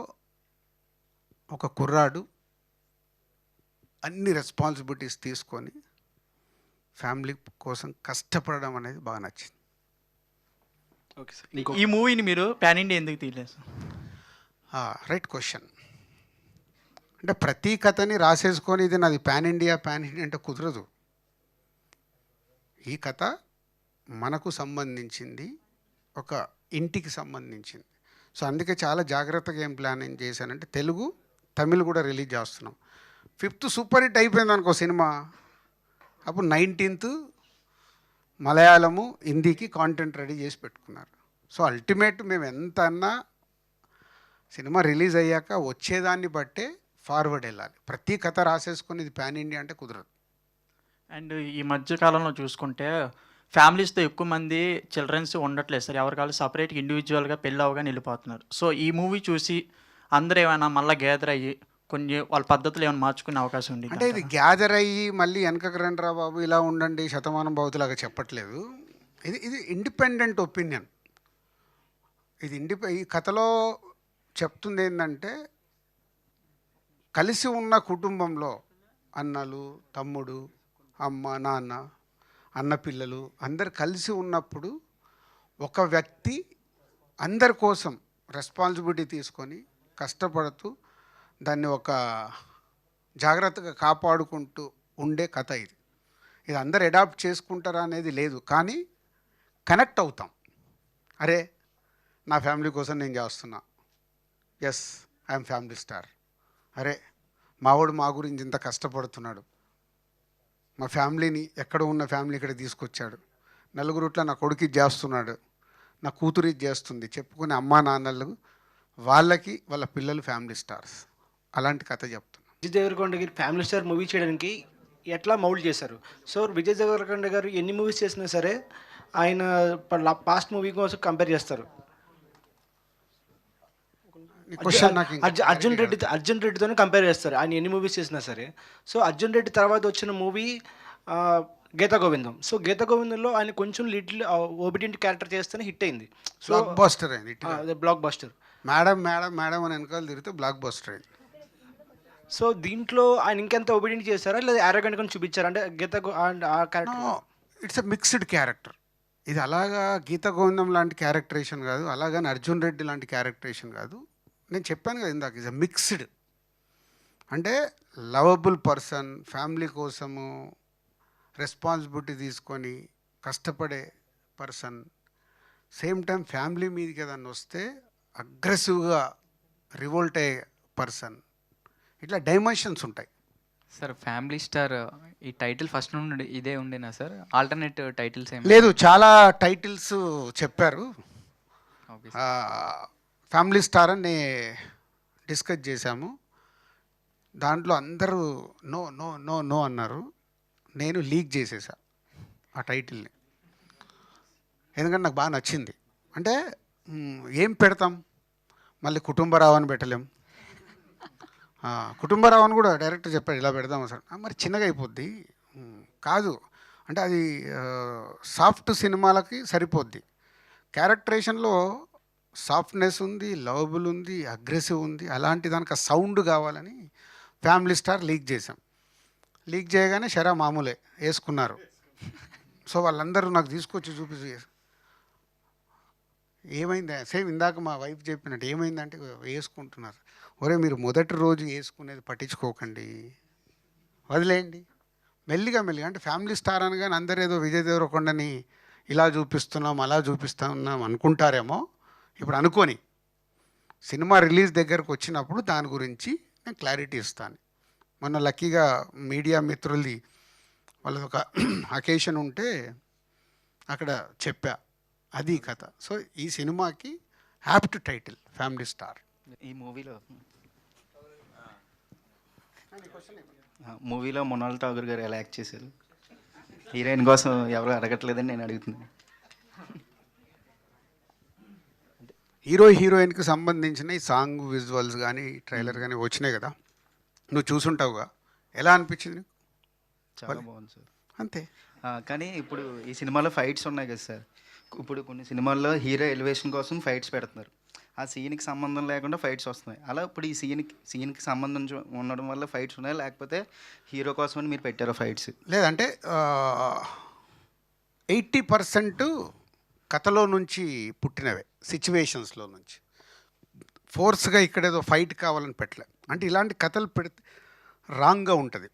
ఒక కుర్రాడు అన్ని రెస్పాన్సిబిలిటీస్ తీసుకొని ఫ్యామిలీ కోసం కష్టపడడం అనేది బాగా నచ్చింది. Okay sir. ఈ మూవీని మీరు పాన్ ఇండియా ఎందుకు తీయలేదు సార్? Right question. అంటే ప్రతి కథని రాసేసుకొని ఇది నాది పాన్ ఇండియా అంటే కుదరదు. ఈ కథ మనకు సంబంధించింది, ఒక ఇంటికి సంబంధించింది. సో అందుకే చాలా జాగ్రత్తగా ఏం ప్లానింగ్ చేశానంటే తెలుగు, తమిళ్ కూడా రిలీజ్ చేస్తున్నాం. 5th సూపర్ హిట్ అయిపోయింది అనుకో సినిమా, అప్పుడు 19th మలయాళము, హిందీకి కాంటెంట్ రెడీ చేసి పెట్టుకున్నారు. సో అల్టిమేట్ మేము ఎంత అన్నా సినిమా రిలీజ్ అయ్యాక వచ్చేదాన్ని బట్టే ఫార్వర్డ్ వెళ్ళాలి. ప్రతి కథ రాసేసుకొని ఇది పాన్ ఇండియా అంటే కుదరదు. అండ్ ఈ మధ్య కాలంలో చూసుకుంటే ఫ్యామిలీస్తో ఎక్కువ మంది చిల్డ్రన్స్ ఉండట్లేదు సార్, ఎవరికాలు సపరేట్గా ఇండివిజువల్గా పెళ్ళి అవగానే వెళ్ళిపోతున్నారు. సో ఈ మూవీ చూసి అందరూ ఏమైనా మళ్ళీ గ్యాదర్ అయ్యి కొన్ని వాళ్ళ పద్ధతులు ఏమైనా మార్చుకునే అవకాశం ఉంది అంటే ఇది గ్యాదర్ అయ్యి మళ్ళీ వెనకకు రండిరా బాబు ఇలా ఉండండి శతమానం భవతులాగా చెప్పట్లేదు. ఇది ఇండిపెండెంట్ ఒపీనియన్. ఇది ఈ కథలో చెప్తుంది ఏంటంటే కలిసి ఉన్న కుటుంబంలో అన్నలు, తమ్ముడు, అమ్మ, నాన్న, అన్న పిల్లలు అందరు కలిసి ఉన్నప్పుడు ఒక వ్యక్తి అందరి కోసం రెస్పాన్సిబిలిటీ తీసుకొని కష్టపడుతూ దాన్ని ఒక జాగ్రత్తగా కాపాడుకుంటూ ఉండే కథ ఇది. ఇది అందరు అడాప్ట్ చేసుకుంటారా అనేది లేదు, కానీ కనెక్ట్ అవుతాం. అరే నా ఫ్యామిలీ కోసం నేను చేస్తున్నా, ఎస్ ఐఎమ్ ఫ్యామిలీ స్టార్. అరే మావాడు మా గురించి ఇంత కష్టపడుతున్నాడు, మా ఫ్యామిలీని ఎక్కడ ఉన్న ఫ్యామిలీ ఇక్కడ తీసుకొచ్చాడు, నలుగురుట్ల నా కొడుకు ఇది చేస్తున్నాడు, నా కూతురు ఇది చేస్తుంది చెప్పుకునే అమ్మా నాన్నలు వాళ్ళకి వాళ్ళ పిల్లలు ఫ్యామిలీ స్టార్స్. అలాంటి కథ చెప్తున్నా. విజయ్ దేవరకొండ గారి ఫ్యామిలీ స్టార్ మూవీ చేయడానికి ఎట్లా మౌల్డ్ చేశారు? సో విజయ్ దేవరకొండ గారు ఎన్ని మూవీస్ చేసినా సరే ఆయన పాస్ట్ మూవీ కోసం కంపేర్ చేస్తారు. అర్జున్ రెడ్డితోనే కంపేర్ చేస్తారు ఆయన ఎన్ని మూవీస్ చేసినా సరే. సో అర్జున్ రెడ్డి తర్వాత వచ్చిన మూవీ గీతా గోవిందం. సో గీతా గోవిందంలో ఆయన కొంచెం లిటిల్ ఓబిడియంట్ క్యారెక్టర్ చేస్తేనే హిట్ అయింది. సో బ్లాక్ బస్టర్ అయింది. Block buster. Madam madam madam అని వెనకాల తిరిగితే బ్లాక్ బస్టర్ అయింది. సో దీంట్లో ఆయన ఇంకెంత ఒబిడియంట్ చేశారా లేదా యారోగెంట్ గా చూపించారా? అంటే గీతా ఆ character it's a mixed character. ఇది అలాగా గీతా గోవిందం లాంటి క్యారెక్టరేషన్ కాదు, అలాగని అర్జున్ రెడ్డి లాంటి క్యారెక్టరేషన్ కాదు. నేను చెప్పాను కదా ఇందాక, ఇట్స్ ఎ మిక్స్డ్. అంటే లవబుల్ పర్సన్, ఫ్యామిలీ కోసము రెస్పాన్సిబిలిటీ తీసుకొని కష్టపడే పర్సన్, సేమ్ టైం ఫ్యామిలీ మీదకి ఏదన్నా వస్తే అగ్రెసివ్గా రివోల్ట్ అయ్యే పర్సన్. ఇట్లా డైమెన్షన్స్ ఉంటాయి. సార్ ఫ్యామిలీ స్టార్ ఈ టైటిల్ ఫస్ట్ నుండి ఇదే ఉండేనా సార్? ఆల్టర్నేట్ టైటిల్స్ ఏమి లేదు, చాలా టైటిల్స్ చెప్పారు. ఓకే ఫ్యామిలీ స్టార్ అని డిస్కస్ చేశాము. దాంట్లో అందరూ నో నో నో నో అన్నారు. నేను లీక్ చేసేసా ఆ టైటిల్ని, ఎందుకంటే నాకు బాగా నచ్చింది. అంటే ఏం పెడతాం, మళ్ళీ కుటుంబరావు అని పెట్టలేం. కుటుంబరావు అని కూడా డైరెక్టర్ చెప్పాడు ఇలా పెడదాం అసలు, మరి చిన్నగా అయిపోద్ది. కాదు అంటే అది సాఫ్ట్ సినిమాలకి సరిపోద్ది. క్యారెక్టరేషన్లో సాఫ్ట్నెస్ ఉంది, లవబుల్ ఉంది, అగ్రెసివ్ ఉంది. అలాంటి దానికి సౌండ్ కావాలని ఫ్యామిలీ స్టార్ లీక్ చేసాం. లీక్ చేయగానే షరా మామూలే వేసుకున్నారు. సో వాళ్ళందరూ నాకు తీసుకొచ్చి చూపించి ఏమైంది, సేమ్ ఇందాక మా వైఫ్ చెప్పినట్టు ఏమైందంటే వేసుకుంటున్నారు. ఒరే మీరు మొదటి రోజు వేసుకునేది పట్టించుకోకండి, వదిలేయండి. మెల్లిగా అంటే ఫ్యామిలీ స్టార్ అనగానే అందరూ ఏదో విజయ్ దేవరకొండని ఇలా చూపిస్తున్నాం అలా చూపిస్తున్నాం అనుకుంటారేమో. ఇప్పుడు అనుకోని సినిమా రిలీజ్ దగ్గరకు వచ్చినప్పుడు దాని గురించి నేను క్లారిటీ ఇస్తాను. మొన్న లక్కీగా మీడియా మిత్రులది వాళ్ళది ఒక అకేషన్ ఉంటే అక్కడ చెప్పా, అది కథ. సో ఈ సినిమాకి యాప్ట్ టైటిల్ ఫ్యామిలీ స్టార్. ఈ మూవీలో మృణాల్ ఠాగూర్ గారు ఎలా యాక్ట్ చేశారు? హీరోయిన్ కోసం ఎవరు అడగట్లేదని నేను అడుగుతున్నాను. హీరోయిన్కి సంబంధించిన ఈ సాంగ్ విజువల్స్ కానీ ట్రైలర్ కానీ వచ్చినాయి కదా, నువ్వు చూసుంటావుగా, ఎలా అనిపించింది? చాలా బాగుంది సార్. అంతే. కానీ ఇప్పుడు ఈ సినిమాలో ఫైట్స్ ఉన్నాయి కదా సార్, ఇప్పుడు కొన్ని సినిమాల్లో హీరో ఎలివేషన్ కోసం ఫైట్స్ పెడుతున్నారు, ఆ సీన్కి సంబంధం లేకుండా ఫైట్స్ వస్తున్నాయి. అలా ఇప్పుడు ఈ సీన్కి సంబంధం ఉండడం వల్ల ఫైట్స్ ఉన్నాయి, లేకపోతే హీరో కోసమని మీరు పెట్టారో ఫైట్స్? లేదంటే 80% కథలో నుంచి పుట్టినవే, సిచ్యువేషన్స్లో నుంచి. ఫోర్స్గా ఇక్కడేదో ఫైట్ కావాలని పెట్టలే. అంటే ఇలాంటి కథలు పెడితే రాంగ్గా ఉంటుంది.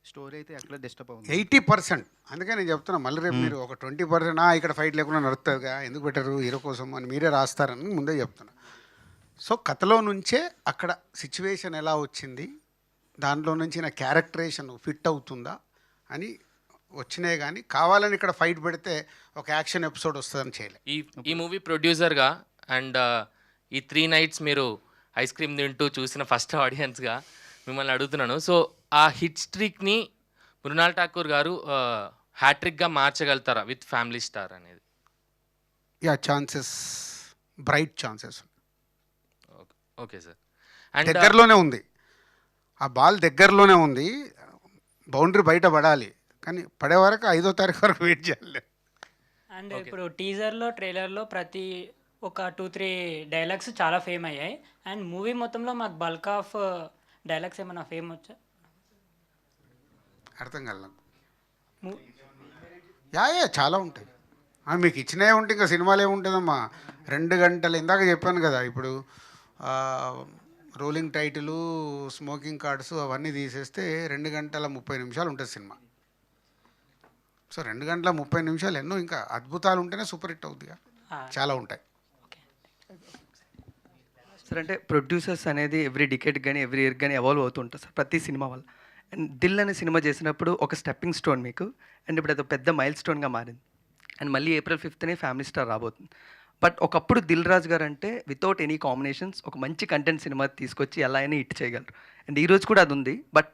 స్టోరీ అయితే ఎక్కడ డిస్టర్బ్ అవుతుంది. 80%. అందుకే నేను చెప్తున్నా, మళ్ళీ రేపు మీరు ఒక 20% ఇక్కడ ఫైట్ లేకుండా నడుస్తుందిగా, ఎందుకు పెట్టరు హీరో కోసం అని మీరే రాస్తారని ముందే చెప్తున్నా. సో కథలో నుంచే అక్కడ సిచ్యువేషన్ ఎలా వచ్చింది, దాంట్లో నుంచి నా క్యారెక్టరేషన్ ఫిట్ అవుతుందా అని వచ్చినాయి. కానీ కావాలని ఇక్కడ ఫైట్ పెడితే ఒక యాక్షన్ ఎపిసోడ్ వస్తుందని చేయలేదు. ఈ మూవీ ప్రొడ్యూసర్గా అండ్ ఈ 3 nights మీరు ఐస్ క్రీమ్ తింటూ చూసిన ఫస్ట్ ఆడియన్స్గా మిమ్మల్ని అడుగుతున్నాను. సో ఆ హిట్ స్ట్రీక్ని మృణాల్ ఠాకూర్ గారు హ్యాట్రిక్గా మార్చగలుగుతారా విత్ ఫ్యామిలీ స్టార్ అనేది? Chances, bright chances. Okay sir. And దగ్గరలోనే ఉంది, ఆ బాల్ దగ్గరలోనే ఉంది, బౌండరీ బయట పడాలి, కానీ పడే వరకు 5వ తారీఖు వరకు వెయిట్ చేయాలి. అండ్ ఇప్పుడు టీజర్లో ట్రైలర్లో ప్రతి ఒక 2-3 డైలాగ్స్ చాలా ఫేమ్ అయ్యాయి. అండ్ మూవీ మొత్తంలో మాకు బల్క్ ఆఫ్ డైలాగ్స్ ఏమైనా ఫేమ్ వచ్చా? అర్థం కాదు. చాలా ఉంటాయి. మీకు ఇచ్చినవి ఉంటే ఇంకా సినిమాలు ఏముంటుందమ్మా, 2 గంటలు. ఇందాక చెప్పాను కదా, ఇప్పుడు రోలింగ్ టైటిలు, స్మోకింగ్ కార్డ్స్ అవన్నీ తీసేస్తే 2 గంటల 30 నిమిషాలు ఉంటుంది సినిమా. సో 2 గంటల 30 నిమిషాలు ఎన్నో ఇంకా అద్భుతాలు ఉంటేనే సూపర్ హిట్ అవుతుందిగా, చాలా ఉంటాయి. సార్ అంటే ప్రొడ్యూసర్స్ అనేది ఎవ్రీ డికేట్ కానీ ఎవ్రీ ఇయర్ కానీ ఎవాల్వ్ అవుతుంటారు సార్ ప్రతి సినిమా వల్ల. అండ్ దిల్ అనే సినిమా చేసినప్పుడు ఒక స్టెప్పింగ్ స్టోన్ మీకు, అండ్ ఇప్పుడు అది పెద్ద మైల్ స్టోన్గా మారింది. అండ్ మళ్ళీ April 5th ఫ్యామిలీ స్టార్ రాబోతుంది. బట్ ఒకప్పుడు దిల్ రాజు గారు అంటే వితౌట్ ఎనీ కాంబినేషన్స్ ఒక మంచి కంటెంట్ సినిమా తీసుకొచ్చి ఎలా అయినా హిట్ చేయగలరు. అండ్ ఈరోజు కూడా అది ఉంది. బట్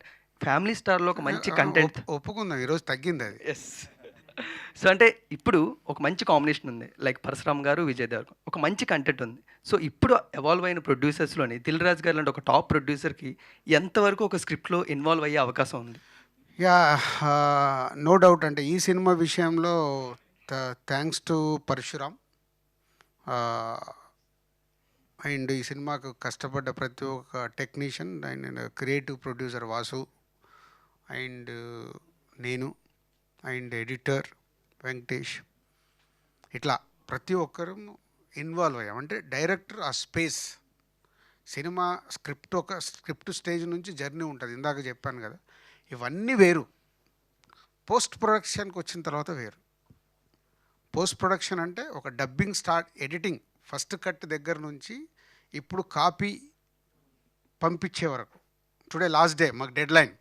ఫ్యామిలీ స్టార్లో ఒక మంచి కంటెంట్ ఒప్పుకుందాం, ఈరోజు తగ్గింది అది. ఎస్. సో అంటే ఇప్పుడు ఒక మంచి కాంబినేషన్ ఉంది, లైక్ పరశురామ్ గారు, విజయ్ దేవరకొండ, ఒక మంచి కంటెంట్ ఉంది. సో ఇప్పుడు ఎవాల్వ్ అయిన ప్రొడ్యూసర్స్లోని దిల్ రాజు గారు లాంటి ఒక టాప్ ప్రొడ్యూసర్కి ఎంతవరకు ఒక స్క్రిప్ట్లో ఇన్వాల్వ్ అయ్యే అవకాశం ఉంది? No doubt. అంటే ఈ సినిమా విషయంలో థ్యాంక్స్ టు పరశురామ్ అండ్ ఈ సినిమాకు కష్టపడ్డ ప్రతి ఒక్క technician and creative producer Vasu and నేను అండ్ ఎడిటర్ వెంకటేష్, ఇట్లా ప్రతి ఒక్కరు ఇన్వాల్వ్ అయ్యాం. అంటే డైరెక్టర్ ఆ స్పేస్, సినిమా స్క్రిప్ట్ స్టేజ్ నుంచి జర్నీ ఉంటుంది. ఇందాక చెప్పాను కదా, ఇవన్నీ వేరు. పోస్ట్ ప్రొడక్షన్కి వచ్చిన తర్వాత వేరు. పోస్ట్ ప్రొడక్షన్ అంటే ఒక డబ్బింగ్ ఎడిటింగ్ ఫస్ట్ కట్ దగ్గర నుంచి ఇప్పుడు కాపీ పంపించే వరకు, టుడే లాస్ట్ డే మాకు డెడ్ లైన్,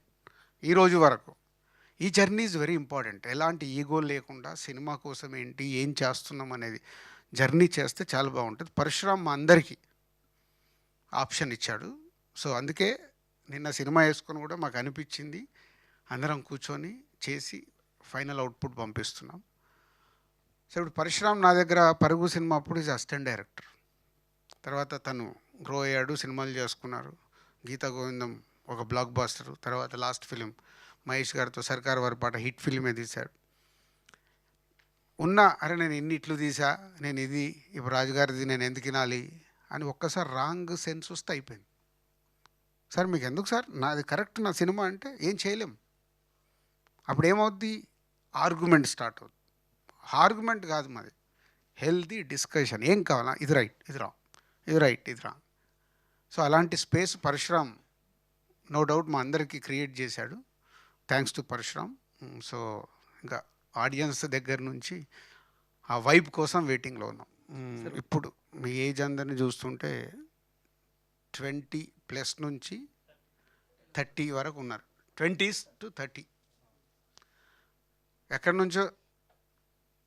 ఈరోజు వరకు ఈ జర్నీ ఈజ్ వెరీ ఇంపార్టెంట్. ఎలాంటి ఈగో లేకుండా సినిమా కోసం ఏంటి, ఏం చేస్తున్నాం అనేది జర్నీ చేస్తే చాలా బాగుంటుంది. పరశురామ్ మా అందరికీ ఆప్షన్ ఇచ్చాడు. సో అందుకే నిన్న సినిమా వేసుకొని కూడా మాకు అనిపించింది, అందరం కూర్చొని చేసి ఫైనల్ అవుట్పుట్ పంపిస్తున్నాం. సో ఇప్పుడు పరశురామ్ నా దగ్గర పరుగు సినిమా అప్పుడు ఈజ్ అసిస్టెంట్ డైరెక్టర్. తర్వాత తను గ్రో అయ్యాడు, సినిమాలు చేసుకున్నారు. గీతా గోవిందం ఒక బ్లాక్ బాస్టర్. తర్వాత లాస్ట్ ఫిలిం మహేష్ గారితో సర్కార్ వారి పాట హిట్ ఫిలిమే తీశాడు. అరే నేను ఇన్ని ఇట్లు తీసా, నేను ఇది ఇప్పుడు రాజుగారిది నేను ఎందుకు వినాలి అని ఒక్కసారి రాంగ్ సెన్స్ వస్తే అయిపోయింది. సార్ మీకు ఎందుకు సార్, నాది కరెక్ట్ నా సినిమా అంటే ఏం చేయలేం. అప్పుడు ఏమవుద్ది, ఆర్గ్యుమెంట్ స్టార్ట్ అవుతుంది. ఆర్గ్యుమెంట్ కాదు మాది, హెల్తీ డిస్కషన్. ఏం కావాలా, ఇది రైట్, ఇది రాంగ్, ఇది రైట్, ఇది రాంగ్. సో అలాంటి స్పేస్ పరశురామ్ నో డౌట్ మా అందరికీ క్రియేట్ చేశాడు. Thanks to Parashuram. సో ఇంకా ఆడియన్స్ దగ్గర నుంచి ఆ వైబ్ కోసం వెయిటింగ్లో ఉన్నాం. ఇప్పుడు మీ ఏజ్ అందరిని చూస్తుంటే 20+ నుంచి 30 వరకు ఉన్నారు. 20s to 30 ఎక్కడి నుంచో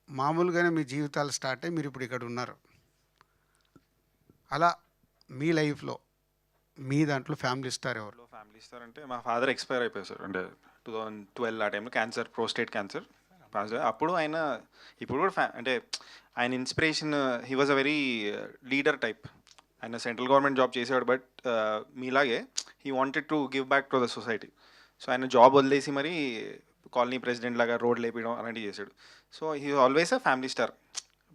మామూలుగానే మీ జీవితాలు స్టార్ట్ అయ్యి మీరు ఇప్పుడు ఇక్కడ ఉన్నారు. అలా మీ లైఫ్లో మీ దాంట్లో ఫ్యామిలీ స్టార్ ఎవరు? ఫ్యామిలీ స్టార్ అంటే మా ఫాదర్ ఎక్స్పైర్ అయిపోయారు సార్. అంటే 2012 ఆ టైంలో క్యాన్సర్, ప్రోస్టేట్ క్యాన్సర్ పాస్. అప్పుడు ఆయన ఇప్పుడు కూడా అంటే ఆయన inspiration, he was a very leader type. ఆయన సెంట్రల్ గవర్నమెంట్ జాబ్ చేసేవాడు, బట్ మీలాగే he wanted to give back to the society. So ఆయన జాబ్ వదిలేసి మరి కాలనీ ప్రెసిడెంట్ లాగా రోడ్లు వేపించడం అలాంటివి చేశాడు. So he always a family star.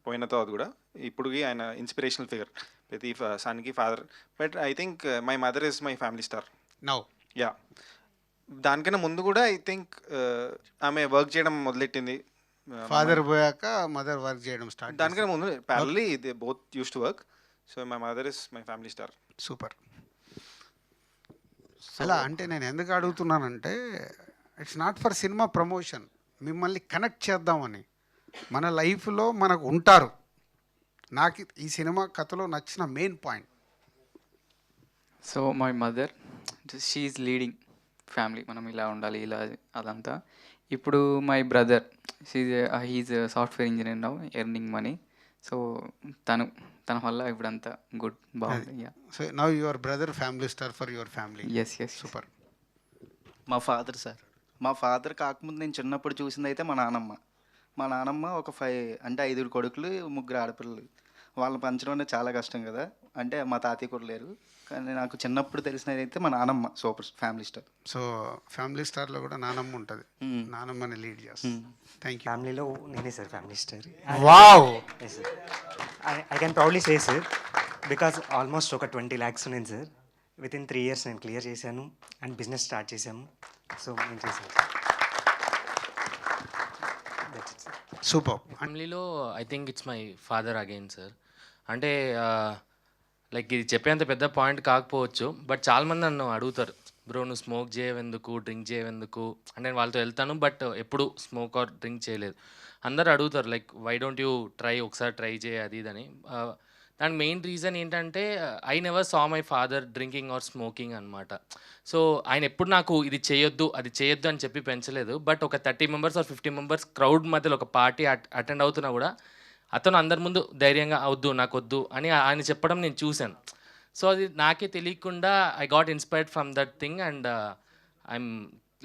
పోయిన తర్వాత కూడా ఇప్పుడుకి ఆయన ఇన్స్పిరేషనల్ ఫిగర్ ప్రతి సన్కి father. But I think my mother is my family star now. Yeah, దానికన్నా ముందు కూడా ఐ థింక్ ఆమె వర్క్ చేయడం మొదలెట్టింది. ఫాదర్ పోయాక మదర్ వర్క్ చేయడం స్టార్ట్. దానికన్నా ముందు parallelly they both use to work. So my mother is my family star. Super. అలా అంటే నేను ఎందుకు అడుగుతున్నానంటే it's not for cinema promotion, మిమ్మల్ని కనెక్ట్ చేద్దామని. మన లైఫ్లో మనకు ఉంటారు. నాకు ఈ సినిమా కథలో నచ్చిన main point. So my mother, she is leading family, మనం ఇలా ఉండాలి ఇలా అదంతా. ఇప్పుడు my brother, he's software engineer now, earning money. So తన వల్ల ఇప్పుడంతా గుడ్, బాగుంది. So now your brother family star for your family. Yes yes. Super. మా ఫాదర్ సార్, మా ఫాదర్ కాకముందు నేను చిన్నప్పుడు చూసింది అయితే మా నానమ్మ ఒక 5 కొడుకులు 3 ఆడపిల్లలు. వాళ్ళని పెంచడం అనేది చాలా కష్టం కదా. అంటే మా తాతయ్య కూడా లేరు, కానీ నాకు చిన్నప్పుడు తెలిసినది అయితే మా నానమ్మ super family star. So family స్టార్లో కూడా నానమ్మ ఉంటుంది, నానమ్మని లీడ్ చేస్తాను. Thank you. ఫ్యామిలీలో నేనే sir family star. Wow. I can proudly say sir, because almost ఒక 20 lakhs ఉన్నాను సార్. విత్ ఇన్ 3 years నేను క్లియర్ చేశాను అండ్ బిజినెస్ స్టార్ట్ చేశాము. సో నేను చేశాను. సూపర్. ఫ్యామిలీలో I think it's my father again sir. అంటే లైక్ ఇది చెప్పేంత పెద్ద పాయింట్ కాకపోవచ్చు, బట్ చాలామంది నన్ను అడుగుతారు, బ్రో నువ్వు స్మోక్ చేయవెందుకు, డ్రింక్ చేయవెందుకు అంటే. నేను వాళ్ళతో వెళ్తాను బట్ ఎప్పుడు స్మోక్ ఆర్ డ్రింక్ చేయలేదు. అందరు అడుగుతారు లైక్ వై డోంట్ యూ ఒకసారి ట్రై చేయ అది ఇదని. దానికి మెయిన్ రీజన్ ఏంటంటే I never saw my father drinking or smoking అనమాట. సో ఆయన ఎప్పుడు నాకు ఇది చేయొద్దు అది చేయొద్దు అని చెప్పి పెంచలేదు. బట్ ఒక 30 members ఆర్ 50 members క్రౌడ్ మధ్యలో ఒక పార్టీ అటెండ్ అవుతున్నా కూడా అతను అందరి ముందు ధైర్యంగా అవద్దు నాకు వద్దు అని ఆయన చెప్పడం నేను చూశాను. సో అది నాకే తెలియకుండా I got inspired from that thing and I'm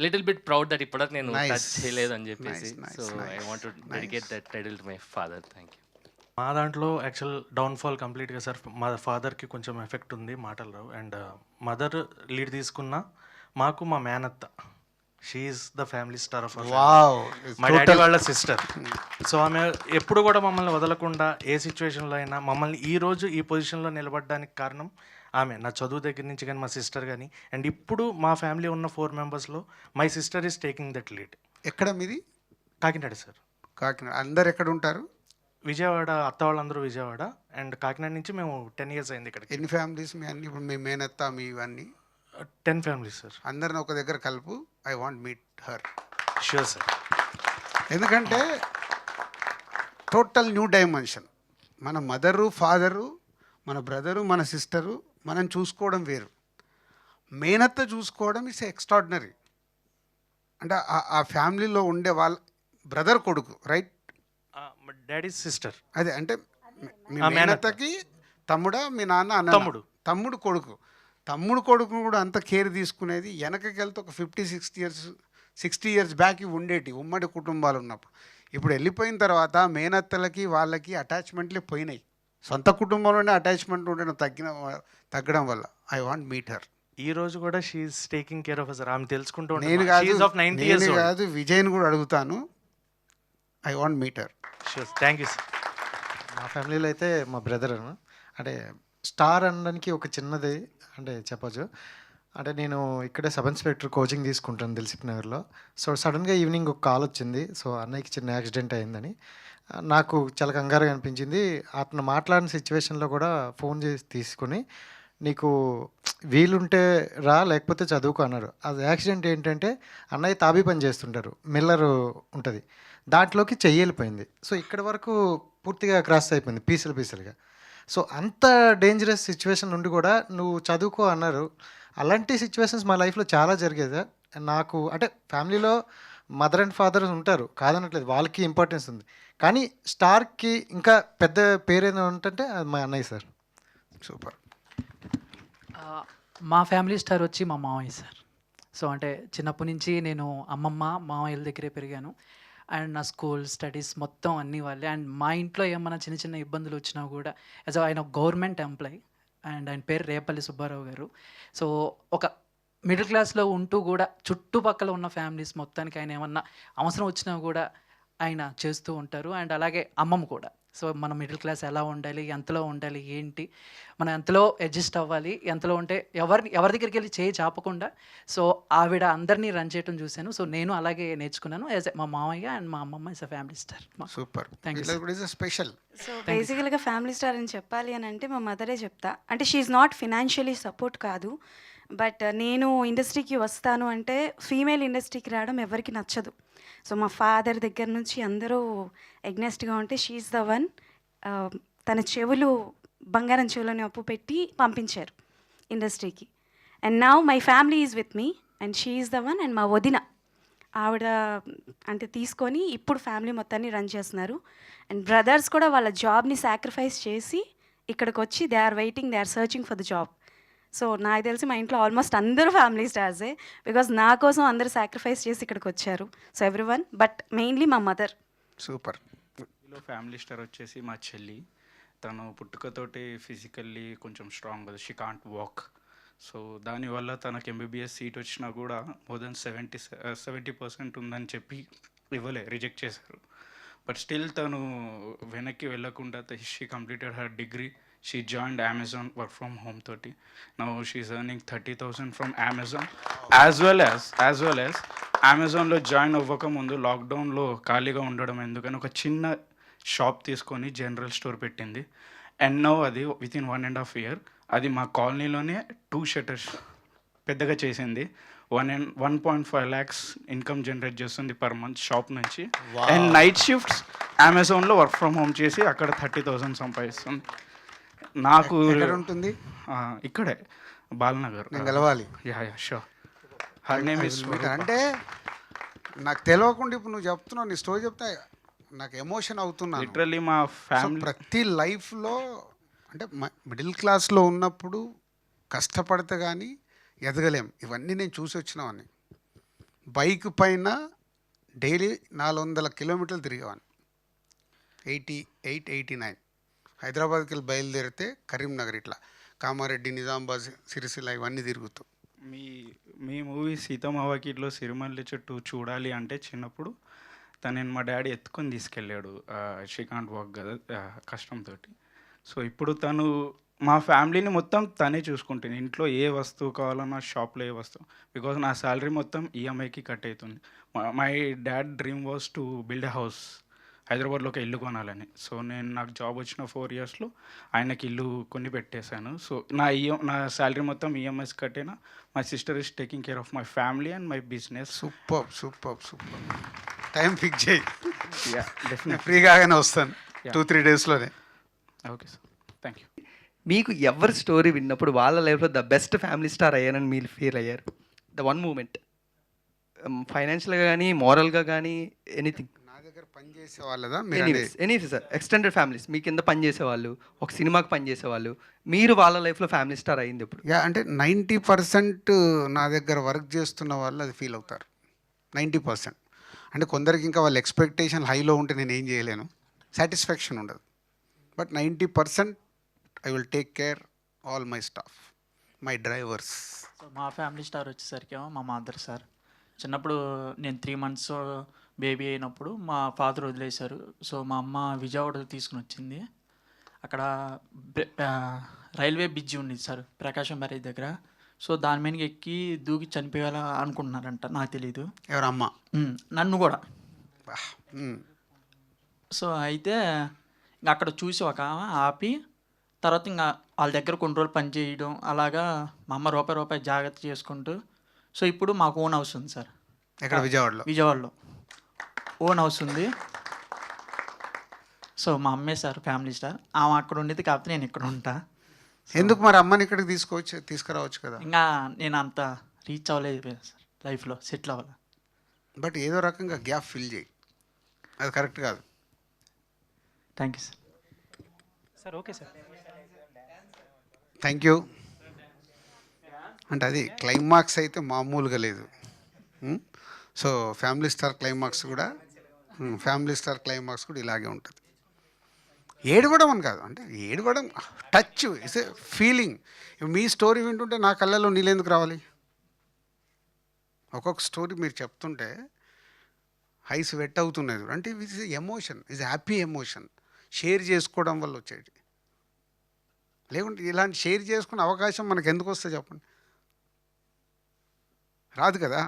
little bit proud that ఇప్పటివరకు నేను టచ్ చేయలేదు అని చెప్పేసి. So I want to dedicate that title to my father. Thank you. మా దాంట్లో యాక్చువల్ డౌన్ఫాల్ కంప్లీట్గా సార్ మా ఫాదర్కి కొంచెం ఎఫెక్ట్ ఉంది, మాటలు రావు. అండ్ మదర్ లీడ్ తీసుకున్న మాకు మా మేనత్త, she is the family star of మా డాడీ వాళ్ళ సిస్టర్. సో ఆమె ఎప్పుడు కూడా మమ్మల్ని వదలకుండా ఏ సిచ్యువేషన్లో అయినా మమ్మల్ని ఈరోజు ఈ పొజిషన్లో నిలబడడానికి కారణం ఆమె. నా చదువు దగ్గర నుంచి కానీ మా సిస్టర్ కానీ. అండ్ ఇప్పుడు మా ఫ్యామిలీ ఉన్న 4 members my sister is taking that lead. ఎక్కడ మీది? కాకినాడ సార్. కాకినాడ. అందరు ఎక్కడ ఉంటారు? విజయవాడ, అత్త వాళ్ళందరూ విజయవాడ. అండ్ కాకినాడ నుంచి మేము 10 years అయింది ఇక్కడ. ఎన్ని ఫ్యామిలీస్ మీ అన్ని? ఇప్పుడు మీ మేనత్త మీ ఇవన్నీ 10 families సార్. అందరిని ఒక దగ్గర కలుపు. I want meet her. Sure sir. ఎందుకంటే టోటల్ న్యూ డైమెన్షన్. మన మదరు, ఫాదరు, మన బ్రదరు, మన సిస్టరు మనం చూసుకోవడం వేరు. మేనత్త చూసుకోవడం ఇస్ ఎక్స్ట్రాడినరీ. అంటే ఆ ఫ్యామిలీలో ఉండే వాళ్ళ బ్రదర్ కొడుకు, రైట్? Daddy sister. అదే అంటే మీ మేనత్తకి తమ్ముడా, మీ నాన్న అన్న? తమ్ముడు కొడుకు. తమ్ముడు కొడుకును కూడా అంత కేర్ తీసుకునేది వెనకకి వెళ్తే ఒక 50-60 years బ్యాక్ ఉండేటి ఉమ్మడి కుటుంబాలు ఉన్నప్పుడు. ఇప్పుడు వెళ్ళిపోయిన తర్వాత మేనత్తలకి వాళ్ళకి అటాచ్మెంట్లే పోయినాయి. సొంత కుటుంబంలోనే అటాచ్మెంట్ ఉండడం తగ్గడం వల్ల ఐ వాంట్ మీట్ హర్. ఈ రోజు కూడా she's taking care of us. ఆమె తెలుసుకుంటూ నేను కాదు విజయ్ని కూడా అడుగుతాను. I want meet her. Sure, thank you sir. మా ఫ్యామిలీలో అయితే మా బ్రదర్ అంటే స్టార్ అనడానికి ఒక చిన్నది అంటే చెప్పచ్చు. అంటే నేను ఇక్కడే సబ్ ఇన్స్పెక్టర్ కోచింగ్ తీసుకుంటాను దిల్సుఖ్ నగర్లో. సో సడన్గా ఈవినింగ్ ఒక కాల్ వచ్చింది. సో అన్నయ్యకి చిన్న యాక్సిడెంట్ అయిందని. నాకు చాలా కంగారుగా అనిపించింది. అతను మాట్లాడిన సిచ్యువేషన్లో కూడా ఫోన్ చేసి తీసుకొని నీకు వీలుంటే రా లేకపోతే చదువుకో అన్నారు. అది యాక్సిడెంట్ ఏంటంటే అన్నయ్య తాబీ పని చేస్తుంటారు, మిల్లర్ ఉంటుంది, దాంట్లోకి చెయ్యి వెళ్ళిపోయింది. సో ఇక్కడ వరకు పూర్తిగా క్రాస్ అయిపోయింది పీసులుగా. సో అంత డేంజరస్ సిచ్యువేషన్ నుండి కూడా నువ్వు చదువుకో అన్నారు. అలాంటి సిచ్యువేషన్స్ మా లైఫ్లో చాలా జరిగేది. నాకు అంటే ఫ్యామిలీలో మదర్ అండ్ ఫాదర్ ఉంటారు, కాదనట్లేదు, వాళ్ళకి ఇంపార్టెన్స్ ఉంది. కానీ స్టార్కి ఇంకా పెద్ద పేరు ఏదో ఉంటుంటే అది మా అన్నయ్య సార్. సూపర్. మా ఫ్యామిలీ స్టార్ వచ్చి మా మామయ్య సార్. సో అంటే చిన్నప్పటి నుంచి నేను అమ్మమ్మ మామయ్యల దగ్గరే పెరిగాను. అండ్ నా స్కూల్ స్టడీస్ మొత్తం అన్నీ వాళ్ళే. అండ్ మా ఇంట్లో ఏమన్నా చిన్న చిన్న ఇబ్బందులు వచ్చినా కూడా యాజ్ ఆయన గవర్నమెంట్ ఎంప్లాయ్ అండ్ ఆయన పేరు రేపల్లి సుబ్బారావు గారు. సో ఒక మిడిల్ క్లాస్లో ఉంటూ కూడా చుట్టుపక్కల ఉన్న ఫ్యామిలీస్ మొత్తానికి ఆయన ఏమన్నా అవసరం వచ్చినా కూడా ఆయన చేస్తూ ఉంటారు. అండ్ అలాగే అమ్మమ్మ కూడా. సో మనం మిడిల్ క్లాస్ ఎలా ఉండాలి, ఎంతలో ఉండాలి, ఏంటి, మనం ఎంతలో అడ్జస్ట్ అవ్వాలి, ఎంతలో ఉంటే ఎవరి దగ్గరికి వెళ్ళి చేయి చాపకుండా సో ఆవిడ అందరినీ రన్ చేయడం చూశాను. సో నేను అలాగే నేర్చుకున్నాను యాజ్ మా మామయ్య అండ్ మా అమ్మమ్మ is a family star. Super. Thank you. Special. So బేసికల్గా ఫ్యామిలీ స్టార్ అని చెప్పాలి అని అంటే మా మదరే చెప్తా. అంటే షీఈ్ నాట్ ఫినాన్షియలీ సపోర్ట్ కాదు, బట్ నేను ఇండస్ట్రీకి వస్తాను అంటే ఫీమేల్ ఇండస్ట్రీకి రావడం ఎవరికి నచ్చదు. సో మా ఫాదర్ దగ్గర నుంచి అందరూ ఎగ్నెస్ట్గా ఉంటే షీఈ్ ద వన్. తన చెవులు బంగారం చెవులని అప్పు పెట్టి పంపించారు ఇండస్ట్రీకి. And now my family is with me and she is the one. And మా వదిన ఆవిడ అంటే తీసుకొని ఇప్పుడు ఫ్యామిలీ మొత్తాన్ని రన్ చేస్తున్నారు. అండ్ బ్రదర్స్ కూడా వాళ్ళ జాబ్ని సాక్రిఫైస్ చేసి ఇక్కడికి వచ్చి they are waiting, they are searching for the job. So నాకు తెలిసి మా ఇంట్లో ఆల్మోస్ట్ అందరూ ఫ్యామిలీ స్టార్సే, బికాజ్ నా కోసం అందరూ సాక్రిఫైస్ చేసి ఇక్కడికి వచ్చారు. So every one, but mainly మా మదర్. సూపర్. ఫ్యామిలీ స్టార్ వచ్చేసి మా చెల్లి. తను పుట్టుకతోటి ఫిజికల్లీ కొంచెం స్ట్రాంగ్ కదా, షీ కాంట్ వాక్. సో దానివల్ల తనకు ఎంబీబీఎస్ సీట్ వచ్చినా కూడా మోర్ దెన్ 70% ఉందని చెప్పి రిజెక్ట్ చేశారు. బట్ స్టిల్ తను వెనక్కి వెళ్ళకుండా she completed her degree. She joined Amazon work from home 30. Now she's earning 30,000 from Amazon, as well as Amazonలో జాయిన్ అవ్వక ముందు లాక్డౌన్లో ఖాళీగా ఉండడం ఎందుకని ఒక చిన్న షాప్ తీసుకొని జనరల్ స్టోర్ పెట్టింది. అండ్ నౌ అది వితిన్ 1.5 year అది మా కాలనీలోనే 2 shutters పెద్దగా చేసింది. 1.5 lakhs ఇన్కమ్ జనరేట్ చేస్తుంది పర్ మంత్ షాప్ నుంచి. అండ్ నైట్ షిఫ్ట్స్ అమెజాన్లో వర్క్ ఫ్రమ్ హోమ్ చేసి అక్కడ 30,000 సంపాదిస్తుంది. నాకు ఉంటుంది ఇక్కడే బాలనగర్. నేను కలవాలి. Yeah sure. Her name is. అంటే నాకు తెలియకుండా ఇప్పుడు నువ్వు చెప్తున్నావు, నీ స్టోరీ చెప్తా నాకు ఎమోషన్ అవుతున్నాను. లిటరల్లీ మా ఫ్యామిలీ ప్రతి లైఫ్లో అంటే మిడిల్ క్లాస్లో ఉన్నప్పుడు కష్టపడితే కానీ ఎదగలేం. ఇవన్నీ నేను చూసి వచ్చినావని. బైక్ పైన డైలీ 400 కిలోమీటర్లు తిరిగేవాడిని. 89 హైదరాబాద్కి వెళ్ళి బయలుదేరితే కరీంనగర్, ఇట్లా కామారెడ్డి, నిజామాబాద్, సిరిసిల్ల ఇవన్నీ తిరుగుతూ. మీ మూవీ సీతమ్మవాకిట్లో సిరిమల్లి చెట్టు చూడాలి అంటే చిన్నప్పుడు తనని మా డాడీ ఎత్తుకొని తీసుకెళ్ళాడు. షీ కాంట్ వాక్ కదా కష్టంతో. సో ఇప్పుడు తను మా ఫ్యామిలీని మొత్తం తనే చూసుకుంటుంది. ఇంట్లో ఏ వస్తువు కావాలన్నా షాప్లో ఏ వస్తువు, బికాజ్ నా శాలరీ మొత్తం ఈఎంఐకి కట్ అవుతుంది. My dad dream was to build a house, హైదరాబాద్లో ఒక ఇల్లు కొనాలని. సో నాకు జాబ్ వచ్చిన 4 yearsలో ఆయనకి ఇల్లు కొని పెట్టేశాను. సో నా శాలరీ మొత్తం ఈఎంఐస్ కట్టేనా. My sister is taking care of my family and my business. Super. Time fix చేయి. Yeah definite. ఫ్రీగానే వస్తాను 2-3 daysలోనే. Okay sir, thank you. మీకు ఎవరి స్టోరీ విన్నప్పుడు వాళ్ళ లైఫ్లో ద బెస్ట్ ఫ్యామిలీ స్టార్ అయ్యారని మీరు ఫీల్ అయ్యారు? ద వన్ మూమెంట్, ఫైనాన్షియల్గా కానీ మోరల్గా కానీ ఎనీథింగ్. పనిచేసే వాళ్ళదా ఎనీ సార్, ఎక్స్టెండెడ్ ఫ్యామిలీస్ మీ కింద పనిచేసేవాళ్ళు, ఒక సినిమాకి పనిచేసేవాళ్ళు, మీరు వాళ్ళ లైఫ్లో ఫ్యామిలీ స్టార్ అయింది ఇప్పుడు? అంటే 90% నా దగ్గర వర్క్ చేస్తున్న వాళ్ళు అది ఫీల్ అవుతారు. 90%. అంటే కొందరికి ఇంకా వాళ్ళ ఎక్స్పెక్టేషన్ హైలో ఉంటే నేను ఏం చేయలేను, సాటిస్ఫాక్షన్ ఉండదు. But 90% I will take care all my staff, my drivers. So మా ఫ్యామిలీ స్టార్ వచ్చేసరికి మా మదర్ సార్. చిన్నప్పుడు నేను 3 months బేబీ అయినప్పుడు మా ఫాదర్ వదిలేశారు. సో మా అమ్మ విజయవాడ తీసుకుని వచ్చింది. అక్కడ రైల్వే బ్రిడ్జి ఉంది సార్, ప్రకాశం బ్యారేజ్ దగ్గర. సో దాని మీదకి ఎక్కి దూకి చనిపోయేలా అనుకుంటున్నారంట, నాకు తెలీదు. ఎవరమ్మ? నన్ను కూడా. సో అయితే ఇంకా అక్కడ చూసి ఒక ఆమె ఆపి తర్వాత ఇంకా వాళ్ళ దగ్గర కొన్ని రోజులు పని చేయడం, అలాగా మా అమ్మ రూపాయి జాగ్రత్త చేసుకుంటూ. సో ఇప్పుడు మాకు ఓన్ హౌస్ ఉంది సార్. ఎక్కడ? విజయవాడలో. విజయవాడలో ఓన్ హౌస్ ఉంది. సో మా అమ్మే సార్ ఫ్యామిలీ స్టార్. ఆమె అక్కడ ఉండేది, కాకపోతే నేను ఇక్కడ ఉంటా. ఎందుకు మరి అమ్మని ఇక్కడికి తీసుకురావచ్చు కదా? ఇంకా నేను అంత రీచ్ అవ్వలేదు సార్, లైఫ్లో సెటిల్ అవ్వాలి. బట్ ఏదో రకంగా గ్యాప్ ఫిల్ చేయి, అది కరెక్ట్ కాదు. Thank you sir. Sir okay sir, thank you. అంటే అది క్లైమాక్స్ అయితే మామూలుగా లేదు. సో ఫ్యామిలీ స్టార్ క్లైమాక్స్ కూడా ఇలాగే ఉంటుంది. ఏడవడం అని కాదు, అంటే ఏడవడం touch is a feeling. Me story వింటుంటే నా కళ్ళలో నీళ్ళెందుకు రావాలి? ఒక్కొక్క స్టోరీ మీరు చెప్తుంటే హైస్ వెట్ అవుతున్నది. అంటే it is emotion, is happy emotion, share చేసుకోవడం వల్ల వచ్చేది. లేకుంటే ఇలాంటి షేర్ చేసుకునే అవకాశం మనకు ఎందుకు వస్తుంది చెప్పండి? రాదు కదా.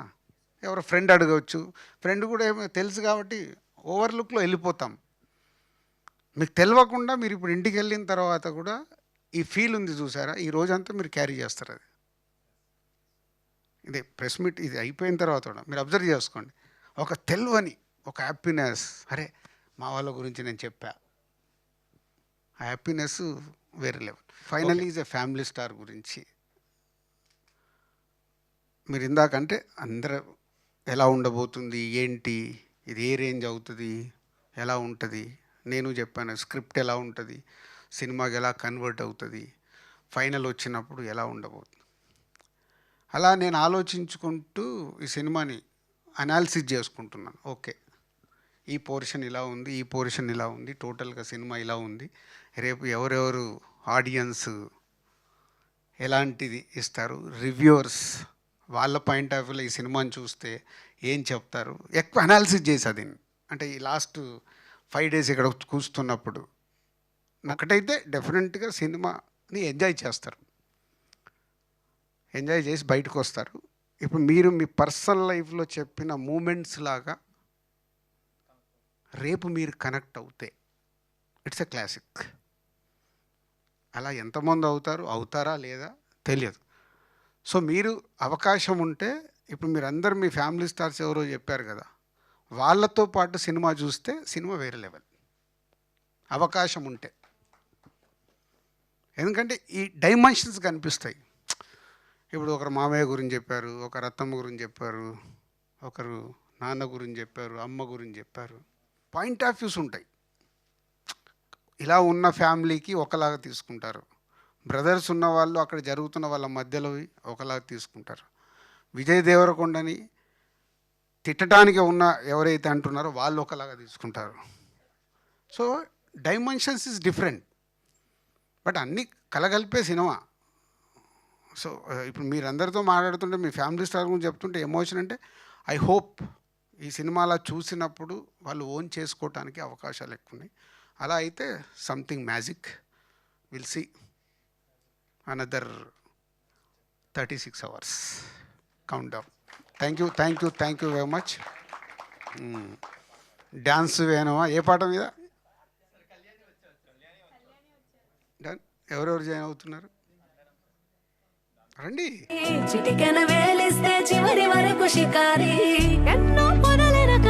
ఎవరో ఫ్రెండ్ అడగవచ్చు, ఫ్రెండ్ కూడా ఏమో తెలుసు కాబట్టి ఓవర్లుక్లో వెళ్ళిపోతాం. మీకు తెలియకుండా మీరు ఇప్పుడు ఇంటికి వెళ్ళిన తర్వాత కూడా ఈ ఫీల్ ఉంది చూసారా, ఈ రోజంతా మీరు క్యారీ చేస్తారు. అది ఇదే ప్రెస్ మీట్ ఇది అయిపోయిన తర్వాత కూడా మీరు అబ్జర్వ్ చేసుకోండి, ఒక తెలియని ఒక హ్యాపీనెస్. అరే మా వాళ్ళ గురించి నేను చెప్పా, ఆ హ్యాపీనెస్ వేరే level. Finally is a family star గురించి మీరు ఇందాకంటే అందరూ ఎలా ఉండబోతుంది, ఏంటి, ఇది ఏ రేంజ్ అవుతుంది, ఎలా ఉంటుంది, నేను చెప్పాను. స్క్రిప్ట్ ఎలా ఉంటుంది, సినిమాకి ఎలా కన్వర్ట్ అవుతుంది, ఫైనల్ వచ్చినప్పుడు ఎలా ఉండబోతుంది. అలా నేను ఆలోచించుకుంటూ ఈ సినిమాని అనాలిసిస్ చేసుకుంటున్నాను. ఓకే, ఈ పోర్షన్ ఇలా ఉంది, ఈ పోర్షన్ ఇలా ఉంది, టోటల్గా సినిమా ఇలా ఉంది. రేపు ఎవరెవరు ఆడియన్స్ ఎలాంటిది ఇస్తారు, రివ్యూవర్స్ వాళ్ళ పాయింట్ ఆఫ్ వ్యూలో ఈ సినిమాని చూస్తే ఏం చెప్తారు, ఎక్కువ అనాలిసిస్ చేసేది. అంటే ఈ లాస్ట్ 5 days ఇక్కడ కూర్చున్నప్పుడు ఒకటైతే డెఫినెట్గా సినిమాని ఎంజాయ్ చేస్తారు, ఎంజాయ్ చేసి బయటకు వస్తారు. ఇప్పుడు మీరు మీ పర్సనల్ లైఫ్లో చెప్పిన మూమెంట్స్ లాగా రేపు మీరు కనెక్ట్ అవుతే ఇట్స్ ఎ క్లాసిక్. అలా ఎంతమంది అవుతారా లేదా తెలియదు. సో మీరు అవకాశం ఉంటే ఇప్పుడు మీరు అందరు మీ ఫ్యామిలీ స్టార్స్ ఎవరో చెప్పారు కదా, వాళ్ళతో పాటు సినిమా చూస్తే సినిమా వేరే లెవెల్, అవకాశం ఉంటే. ఎందుకంటే ఈ డైమెన్షన్స్ కనిపిస్తాయి. ఇప్పుడు ఒకరు మామయ్య గురించి చెప్పారు, ఒకరు అత్తమ్మ గురించి చెప్పారు, ఒకరు నాన్న గురించి చెప్పారు, అమ్మ గురించి చెప్పారు. పాయింట్ ఆఫ్ వ్యూస్ ఉంటాయి. ఇలా ఉన్న ఫ్యామిలీకి ఒకలాగా తీసుకుంటారు, బ్రదర్స్ ఉన్న వాళ్ళు అక్కడ జరుగుతున్న వాళ్ళ మధ్యలో ఒకలాగా తీసుకుంటారు. విజయ్ దేవరకొండని తిట్టడానికి ఉన్న ఎవరైతే అంటున్నారో వాళ్ళు ఒకలాగా తీసుకుంటారు. So dimensions is different, but అన్నీ కలగలిపే సినిమా. సో ఇప్పుడు మీరందరితో మాట్లాడుతుంటే మీ ఫ్యామిలీ స్టార్ గురించి చెప్తుంటే ఎమోషన్ అంటే ఐ హోప్ ఈ సినిమాలో చూసినప్పుడు వాళ్ళు ఓన్ చేసుకోవటానికి అవకాశాలు ఎక్కువ ఉన్నాయి. అలా అయితే something magic will see another 36 hours count down. Thank you very much. Dance వేయనమా ఏ పాట మీద? డన్. ఎవరెవరు జాయిన్ అవుతున్నారు రండి. చిటికెన వేలిస్తే చివరి వరకు షికారి, ఎన్నో పొదలెనక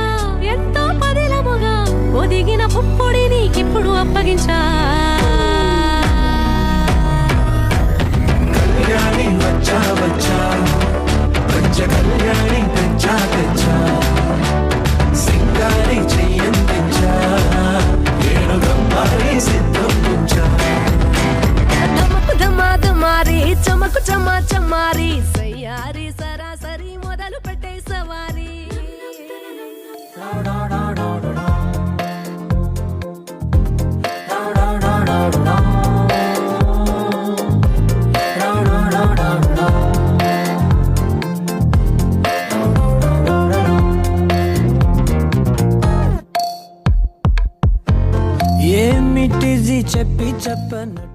ఎంతో పదిలముగా ఒదిగిన పుప్పొడి నీకిప్పుడు అప్పగించా. కళ్యాణి వచ్చా వచ్చా, పంచ కళ్యాణి తెచ్చా తెచ్చా, సింగారి చెయ్యందించా, ఏడు గమ్మారి సిద్ధం ఉంచా. మారి చమకు చమా చమారి సయ్యారి సరాసరి మొదలు పెట్టే సవారీ. ఏమిటిది చెప్పి చెప్పనట్టు